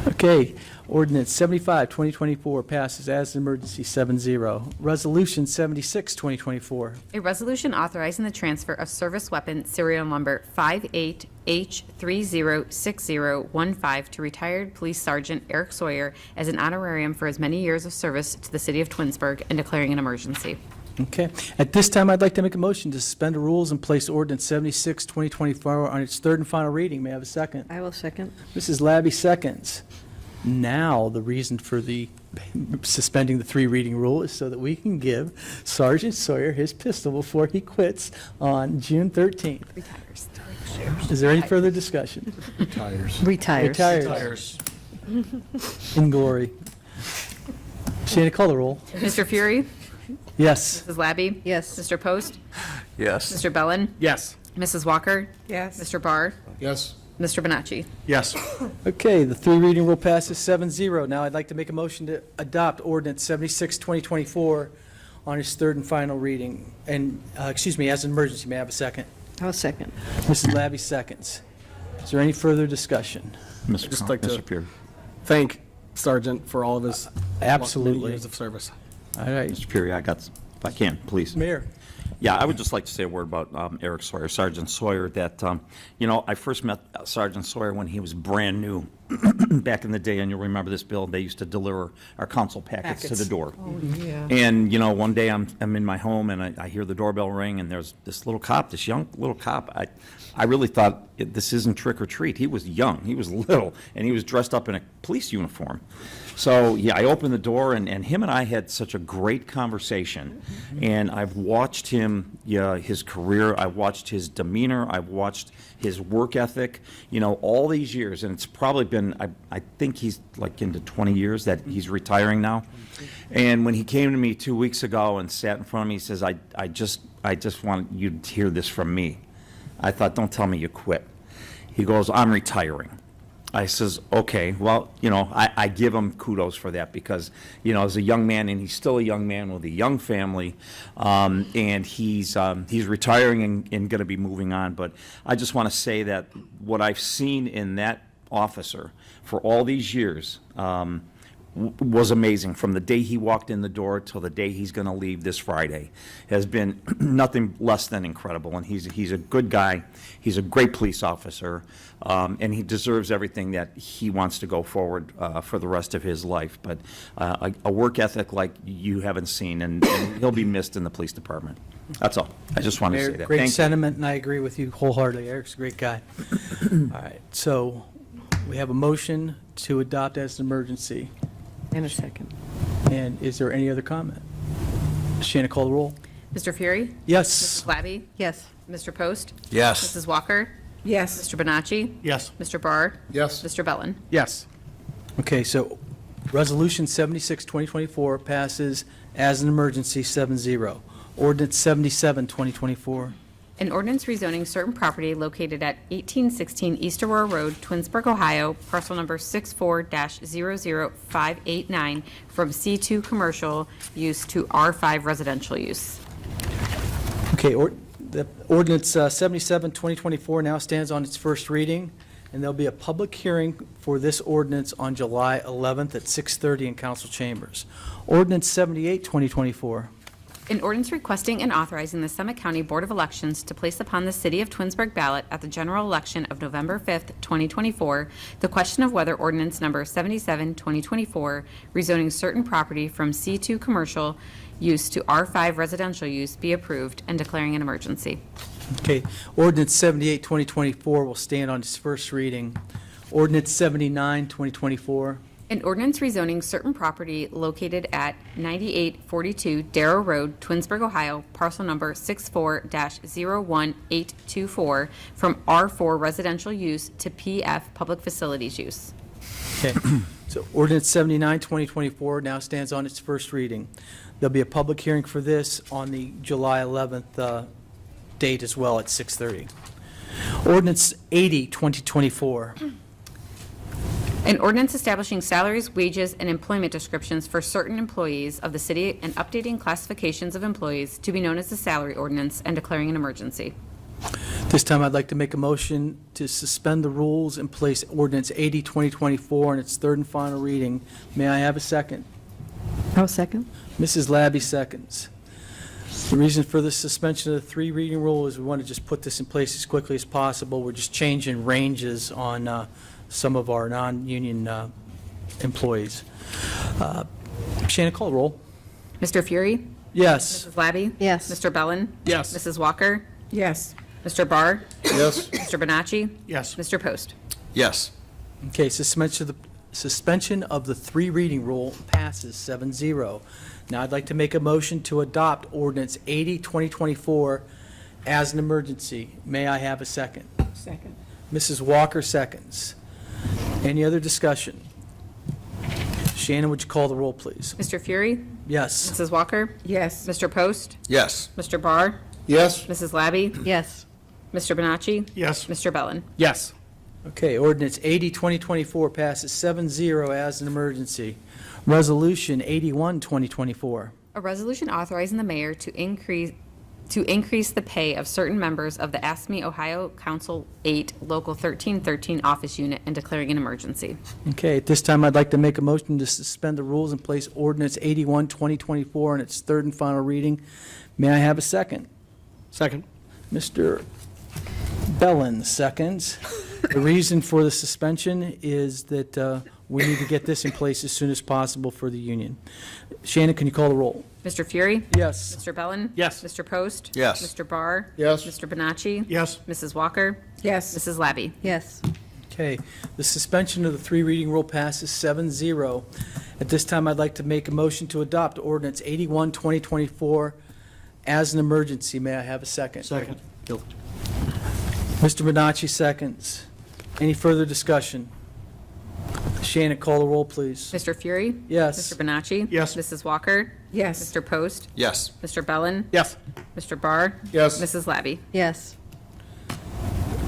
Speaker 15: Okay, ordinance 75, 2024 passes as an emergency 7-0. Resolution 76, 2024.
Speaker 2: A resolution authorizing the transfer of service weapon serial number 58H306015 to retired Police Sergeant Eric Sawyer as an honorarium for his many years of service to the city of Twinsburg and declaring an emergency.
Speaker 15: Okay, at this time, I'd like to make a motion to suspend the rules and place ordinance 76, 2024 on its third and final reading. May I have a second?
Speaker 4: I will second.
Speaker 15: Mrs. Labby seconds. Now, the reason for the suspending the three reading rule is so that we can give Sergeant Sawyer his pistol before he quits on June 13th.
Speaker 2: Retires.
Speaker 15: Is there any further discussion?
Speaker 11: Tires.
Speaker 4: Retires.
Speaker 15: Retires. In glory. Shannon, call the roll.
Speaker 2: Mr. Fury?
Speaker 15: Yes.
Speaker 2: Mrs. Labby?
Speaker 4: Yes.
Speaker 2: Mr. Post?
Speaker 9: Yes.
Speaker 2: Mr. Bellin?
Speaker 14: Yes.
Speaker 2: Mrs. Walker?
Speaker 13: Yes.
Speaker 2: Mr. Barr?
Speaker 11: Yes.
Speaker 2: Mr. Bonacci?
Speaker 12: Yes.
Speaker 15: Okay, the three reading rule passes 7-0. Now I'd like to make a motion to adopt ordinance 76, 2024 on its third and final reading. And, as an emergency. May I have a second?
Speaker 4: I'll second.
Speaker 15: Mrs. Labby seconds. Is there any further discussion?
Speaker 14: Just like to thank Sergeant for all of his
Speaker 15: Absolutely.
Speaker 14: many years of service.
Speaker 15: All right.
Speaker 6: Mr. Fury, if I can, please.
Speaker 15: Mayor.
Speaker 6: Yeah, I would just like to say a word about Eric Sawyer, Sergeant Sawyer, that, I first met Sergeant Sawyer when he was brand new back in the day, and you'll remember this, Bill, they used to deliver our council packets to the door.
Speaker 13: Oh, yeah.
Speaker 6: And, one day I'm in my home and I hear the doorbell ring and there's this little cop, this young little cop. I really thought this isn't trick or treat. He was young, he was little, and he was dressed up in a police uniform. So, yeah, I opened the door and him and I had such a great conversation. And I've watched him, his career, I've watched his demeanor, I've watched his work ethic, all these years. And it's probably been, I think he's like into 20 years that he's retiring now. And when he came to me 2 weeks ago and sat in front of me, he says, I just want you to hear this from me. I thought, don't tell me you quit. He goes, I'm retiring. I says, okay, well, I give him kudos for that because, as a young man, and he's still a young man with a young family, and he's retiring and going to be moving on. But I just want to say that what I've seen in that officer for all these years was amazing. From the day he walked in the door till the day he's going to leave this Friday has been nothing less than incredible. And he's a good guy. He's a great police officer, and he deserves everything that he wants to go forward for the rest of his life. But a work ethic like you haven't seen, and he'll be missed in the police department. That's all. I just wanted to say that.
Speaker 15: Great
Speaker 6: Thank you.
Speaker 15: sentiment, and I agree with you wholeheartedly. Eric's a great guy. All right, so we have a motion to adopt as an emergency.
Speaker 4: And a second.
Speaker 15: And is there any other comment? Shannon, call the roll.
Speaker 2: Mr. Fury?
Speaker 15: Yes.
Speaker 2: Mrs. Labby?
Speaker 4: Yes.
Speaker 2: Mr. Post?
Speaker 9: Yes.
Speaker 2: Mrs. Walker?
Speaker 13: Yes.
Speaker 2: Mr. Bonacci?
Speaker 12: Yes.
Speaker 2: Mr. Barr?
Speaker 11: Yes.
Speaker 2: Mr. Bellin?
Speaker 14: Yes.
Speaker 15: Okay, so Resolution 76, 2024 passes as an emergency 7-0. Ordinance 77, 2024.
Speaker 2: An ordinance rezoning certain property located at 1816 East Aurora Road, Twinsburg, Ohio, parcel number 64-00589, from C2 commercial use to R5 residential use.
Speaker 16: Okay, the ordinance 77, 2024 now stands on its first reading, and there'll be a public hearing for this ordinance on July 11th at 6:30 in council chambers. Ordinance 78, 2024.
Speaker 2: An ordinance requesting and authorizing the Summit County Board of Elections to place upon the City of Twinsburg ballot at the general election of November 5th, 2024, the question of whether ordinance number 77, 2024, rezoning certain property from C2 commercial use to R5 residential use be approved and declaring an emergency.
Speaker 16: Okay, ordinance 78, 2024 will stand on its first reading. Ordinance 79, 2024.
Speaker 2: An ordinance rezoning certain property located at 9842 Darrow Road, Twinsburg, Ohio, parcel number 64-01824, from R4 residential use to PF public facilities use.
Speaker 16: Okay, so ordinance 79, 2024 now stands on its first reading. There'll be a public hearing for this on the July 11th date as well at 6:30. Ordinance 80, 2024.
Speaker 2: An ordinance establishing salaries, wages, and employment descriptions for certain employees of the city and updating classifications of employees to be known as the salary ordinance and declaring an emergency.
Speaker 16: This time, I'd like to make a motion to suspend the rules and place ordinance 80, 2024 on its third and final reading. May I have a second?
Speaker 4: I'll second.
Speaker 16: Mrs. Labby seconds. The reason for the suspension of the three reading rule is we want to just put this in place as quickly as possible. We're just changing ranges on some of our non-union employees. Shannon, call the roll.
Speaker 2: Mr. Fury?
Speaker 16: Yes.
Speaker 2: Mrs. Labby?
Speaker 4: Yes.
Speaker 2: Mr. Bellin?
Speaker 14: Yes.
Speaker 2: Mrs. Walker?
Speaker 13: Yes.
Speaker 2: Mr. Barr?
Speaker 11: Yes.
Speaker 2: Mr. Bonacci?
Speaker 12: Yes.
Speaker 2: Mr. Post?
Speaker 9: Yes.
Speaker 16: Okay, suspension of the three reading rule passes 7-0. Now I'd like to make a motion to adopt ordinance 80, 2024 as an emergency. May I have a second?
Speaker 13: Second.
Speaker 16: Mrs. Walker seconds. Any other discussion? Shannon, would you call the roll, please?
Speaker 2: Mr. Fury?
Speaker 16: Yes.
Speaker 2: Mrs. Walker?
Speaker 13: Yes.
Speaker 2: Mr. Post?
Speaker 9: Yes.
Speaker 2: Mr. Barr?
Speaker 11: Yes.
Speaker 2: Mrs. Labby?
Speaker 4: Yes.
Speaker 2: Mr. Bonacci?
Speaker 12: Yes.
Speaker 2: Mr. Bellin?
Speaker 14: Yes.
Speaker 16: Okay, ordinance 80, 2024 passes 7-0 as an emergency. Resolution 81, 2024.
Speaker 2: A resolution authorizing the mayor to increase the pay of certain members of the ASME Ohio Council 8 Local 1313 office unit and declaring an emergency.
Speaker 16: Okay, at this time, I'd like to make a motion to suspend the rules and place ordinance 81, 2024 on its third and final reading. May I have a second?
Speaker 14: Second.
Speaker 16: Mr. Bellin seconds. The reason for the suspension is that we need to get this in place as soon as possible for the union. Shannon, can you call the roll?
Speaker 2: Mr. Fury?
Speaker 16: Yes.
Speaker 2: Mr. Bellin?
Speaker 14: Yes.
Speaker 2: Mr. Post?
Speaker 9: Yes.
Speaker 2: Mr. Barr?
Speaker 11: Yes.
Speaker 2: Mr. Bonacci?
Speaker 12: Yes.
Speaker 2: Mrs. Walker?
Speaker 13: Yes.
Speaker 2: Mrs. Labby?
Speaker 4: Yes.
Speaker 16: Okay, the suspension of the three reading rule passes 7-0. At this time, I'd like to make a motion to adopt ordinance 81, 2024 as an emergency. May I have a second?
Speaker 12: Second.
Speaker 16: Mr. Bonacci seconds. Any further discussion? Shannon, call the roll, please.
Speaker 2: Mr. Fury?
Speaker 16: Yes.
Speaker 2: Mr. Bonacci?
Speaker 12: Yes.
Speaker 2: Mrs. Walker?
Speaker 13: Yes.
Speaker 2: Mr. Post?
Speaker 9: Yes.
Speaker 2: Mr. Bellin?
Speaker 14: Yes.
Speaker 2: Mr. Barr?
Speaker 11: Yes.
Speaker 2: Mrs. Labby?
Speaker 4: Yes.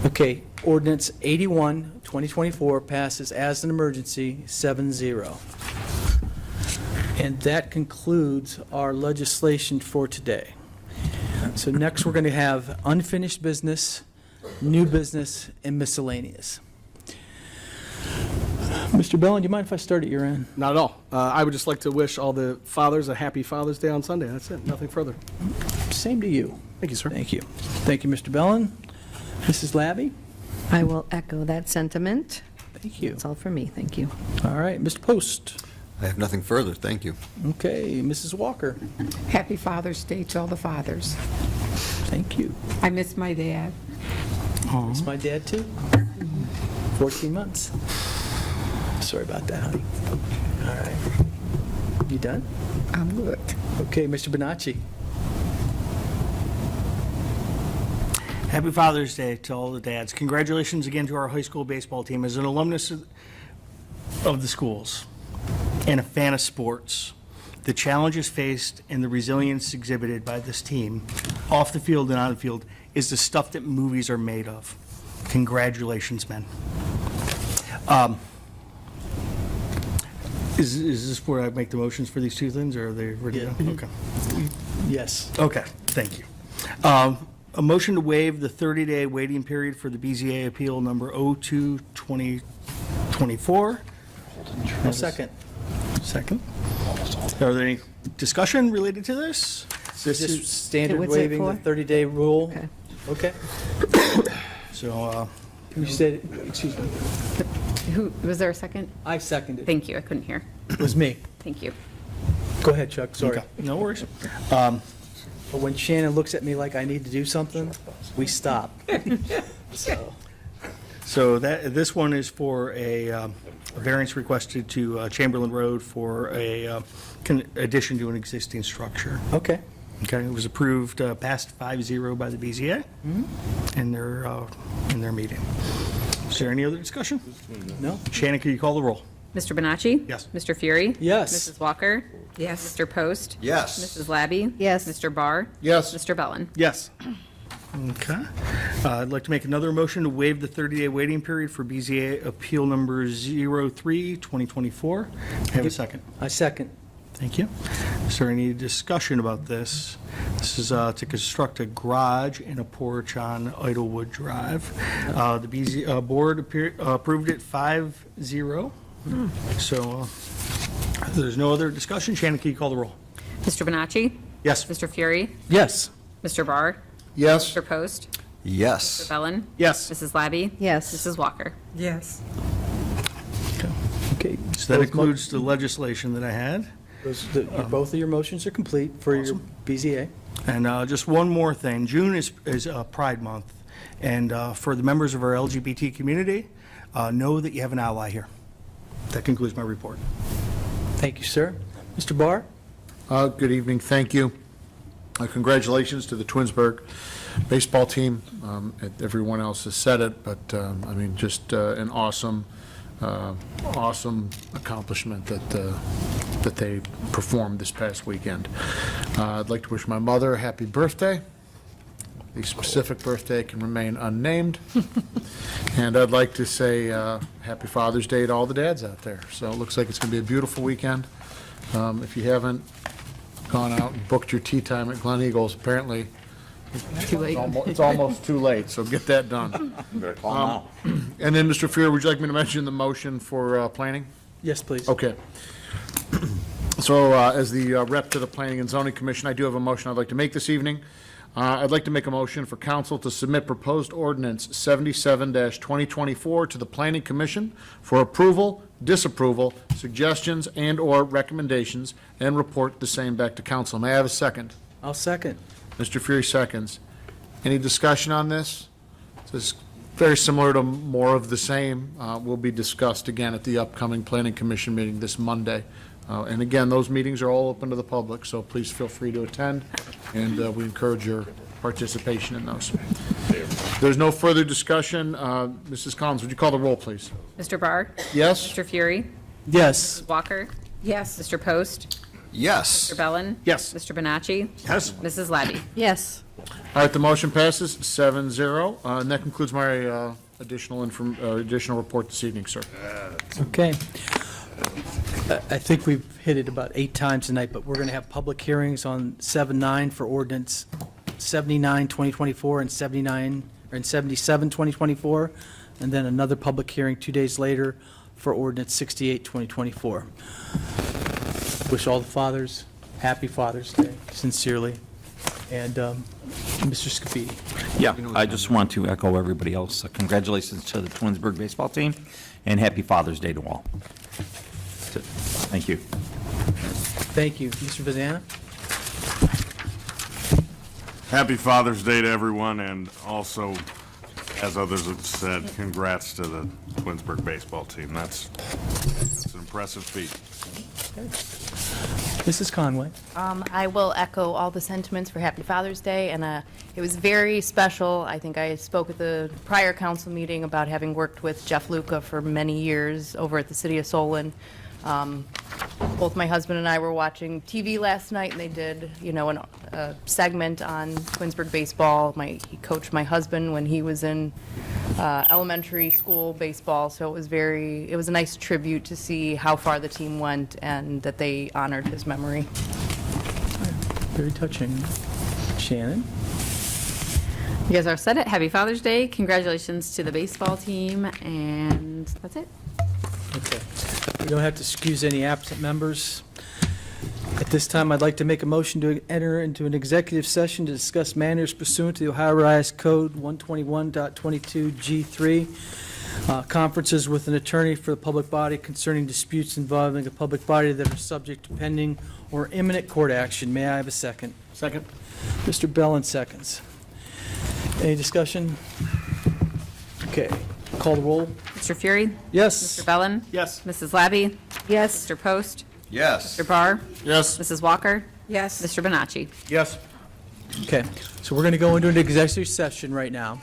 Speaker 16: Okay, ordinance 81, 2024 passes as an emergency, 7-0. And that concludes our legislation for today. So next, we're going to have unfinished business, new business, and miscellaneous. Mr. Bellin, do you mind if I start at your end?
Speaker 14: Not at all. I would just like to wish all the fathers a happy Father's Day on Sunday. That's it. Nothing further.
Speaker 16: Same to you.
Speaker 14: Thank you, sir.
Speaker 16: Thank you. Thank you, Mr. Bellin. Mrs. Labby?
Speaker 4: I will echo that sentiment.
Speaker 16: Thank you.
Speaker 4: That's all for me. Thank you.
Speaker 16: All right, Mr. Post?
Speaker 9: I have nothing further. Thank you.
Speaker 16: Okay, Mrs. Walker?
Speaker 13: Happy Father's Day to all the fathers.
Speaker 16: Thank you.
Speaker 13: I miss my dad.
Speaker 16: It's my dad, too. 14 months. Sorry about that, honey. All right. You done?
Speaker 13: I'm good.
Speaker 16: Okay, Mr. Bonacci.
Speaker 12: Happy Father's Day to all the dads. Congratulations again to our high school baseball team. As an alumnus of the schools and a fan of sports, the challenges faced and the resilience exhibited by this team, off the field and on the field, is the stuff that movies are made of. Congratulations, men. Is this where I make the motions for these two things, or are they ready?
Speaker 16: Yeah.
Speaker 12: Okay.
Speaker 16: Yes.
Speaker 12: Okay, thank you. A motion to waive the 30-day waiting period for the BZA appeal number 02-2024.
Speaker 16: I'll second.
Speaker 12: Second. Are there any discussion related to this? This
Speaker 16: Just
Speaker 12: is,
Speaker 16: standard
Speaker 4: What's it
Speaker 16: waiving the
Speaker 4: for?
Speaker 16: 30-day rule?
Speaker 4: Okay.
Speaker 16: Okay.
Speaker 12: so,
Speaker 16: You said, excuse me,
Speaker 2: Who, was there a second?
Speaker 16: I seconded.
Speaker 2: Thank you, I couldn't hear.
Speaker 16: It was me.
Speaker 2: Thank you.
Speaker 16: Go ahead, Chuck, sorry.
Speaker 12: okay, no worries.
Speaker 16: But when Shannon looks at me like I need to do something, we stop.
Speaker 12: So this one is for a variance requested to Chamberlain Road for a addition to an existing structure.
Speaker 16: Okay.
Speaker 12: Okay, it was approved, passed 5-0 by the BZA in their meeting. Is there any other discussion?
Speaker 16: No?
Speaker 12: Shannon, can you call the roll?
Speaker 2: Mr. Bonacci?
Speaker 12: Yes.
Speaker 2: Mr. Fury?
Speaker 16: Yes.
Speaker 2: Mrs. Walker?
Speaker 13: Yes.
Speaker 2: Mr. Post?
Speaker 9: Yes.
Speaker 2: Mrs. Labby?
Speaker 4: Yes.
Speaker 2: Mr. Barr?
Speaker 11: Yes.
Speaker 2: Mr. Bellin?
Speaker 12: Yes. Okay. I'd like to make another motion to waive the 30-day waiting period for BZA appeal number 03-2024. Have a second.
Speaker 16: I second.
Speaker 12: Thank you. Is there any discussion about this? This is to construct a garage and a porch on Idlewood Drive. The BZ board approved it 5-0. So if there's no other discussion. Shannon, can you call the roll?
Speaker 2: Mr. Bonacci?
Speaker 12: Yes.
Speaker 2: Mr. Fury?
Speaker 16: Yes.
Speaker 2: Mr. Barr?
Speaker 11: Yes.
Speaker 2: Mr. Post?
Speaker 9: Yes.
Speaker 2: Mr. Bellin?
Speaker 12: Yes.
Speaker 2: Mrs. Labby?
Speaker 4: Yes.
Speaker 2: Mrs. Walker?
Speaker 13: Yes.
Speaker 16: Okay.
Speaker 12: So that includes the legislation that I had.
Speaker 16: Both of your motions are complete for your BZA.
Speaker 12: And just one more thing. June is Pride Month. And for the members of our LGBT community, know that you have an ally here. That concludes my report.
Speaker 16: Thank you, sir. Mr. Barr?
Speaker 11: Good evening, thank you. Congratulations to the Twinsburg baseball team. Everyone else has said it, but I mean, just an awesome accomplishment that they performed this past weekend. I'd like to wish my mother a happy birthday. The specific birthday can remain unnamed. And I'd like to say happy Father's Day to all the dads out there. So it looks like it's going to be a beautiful weekend. If you haven't gone out and booked your tea time at Glen Eagles, apparently it's almost too late, so get that done.
Speaker 6: Better call now.
Speaker 11: And then, Mr. Fuhr, would you like me to mention the motion for planning?
Speaker 16: Yes, please.
Speaker 11: Okay. So as the rep to the Planning and Zoning Commission, I do have a motion I'd like to make this evening. I'd like to make a motion for council to submit proposed ordinance 77-2024 to the Planning Commission for approval, disapproval, suggestions, and/or recommendations, and report the same back to council. May I have a second?
Speaker 16: I'll second.
Speaker 11: Mr. Fury seconds. Any discussion on this? This is very similar to more of the same. Will be discussed again at the upcoming Planning Commission meeting this Monday. And again, those meetings are all open to the public, so please feel free to attend, and we encourage your participation in those. If there's no further discussion, Mrs. Collins, would you call the roll, please?
Speaker 2: Mr. Barr?
Speaker 11: Yes?
Speaker 2: Mr. Fury?
Speaker 16: Yes.
Speaker 2: Mrs. Walker?
Speaker 13: Yes.
Speaker 2: Mr. Post?
Speaker 9: Yes.
Speaker 2: Mr. Bellin?
Speaker 12: Yes.
Speaker 2: Mr. Bonacci?
Speaker 12: Yes.
Speaker 2: Mrs. Labby?
Speaker 4: Yes.
Speaker 11: All right, the motion passes 7-0. And that concludes my additional report this evening, sir.
Speaker 16: Okay. I think we've hit it about 8 times tonight, but we're going to have public hearings on 7-9 for ordinance 79-2024 and 77-2024, and then another public hearing 2 days later for ordinance 68-2024. Wish all the fathers happy Father's Day, sincerely. And Mr. Scafidi.
Speaker 6: Yeah, I just want to echo everybody else. Congratulations to the Twinsburg baseball team, and happy Father's Day to all. That's it. Thank you.
Speaker 16: Thank you. Mr. Vazana?
Speaker 17: Happy Father's Day to everyone, and also, as others have said, congrats to the Twinsburg baseball team. It's an impressive feat.
Speaker 16: Mrs. Conway?
Speaker 3: I will echo all the sentiments for Happy Father's Day, and it was very special. I think I spoke at the prior council meeting about having worked with Jeff Luca for many years over at the City of Solon. both my husband and I were watching TV last night, and they did, a segment on Twinsburg baseball. He coached my husband when he was in elementary school baseball, so it was a nice tribute to see how far the team went and that they honored his memory.
Speaker 16: Very touching. Shannon?
Speaker 2: You guys are set it. Happy Father's Day. Congratulations to the baseball team, and that's it.
Speaker 16: Okay. We don't have to excuse any absent members. At this time, I'd like to make a motion to enter into an executive session to discuss matters pursuant to the Ohio Revised Code 121.22G3, conferences with an attorney for the public body concerning disputes involving a public body that are subject to pending or imminent court action. May I have a second?
Speaker 14: Second.
Speaker 16: Mr. Bellin seconds. Any discussion? Okay. Call the roll.
Speaker 2: Mr. Fury?
Speaker 16: Yes.
Speaker 2: Mr. Bellin?
Speaker 14: Yes.
Speaker 2: Mrs. Labby?
Speaker 4: Yes.
Speaker 2: Mr. Post?
Speaker 9: Yes.
Speaker 2: Mr. Barr?
Speaker 11: Yes.
Speaker 2: Mrs. Walker?
Speaker 13: Yes.
Speaker 2: Mr. Bonacci?
Speaker 11: Yes.
Speaker 16: Okay, so we're going to go into an executive session right now.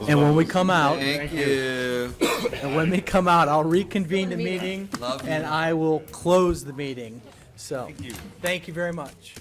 Speaker 16: And when we come out,
Speaker 9: Thank you.
Speaker 16: and when we come out, I'll reconvene the meeting,
Speaker 9: Love you.
Speaker 16: and I will close the meeting. So, thank you very much.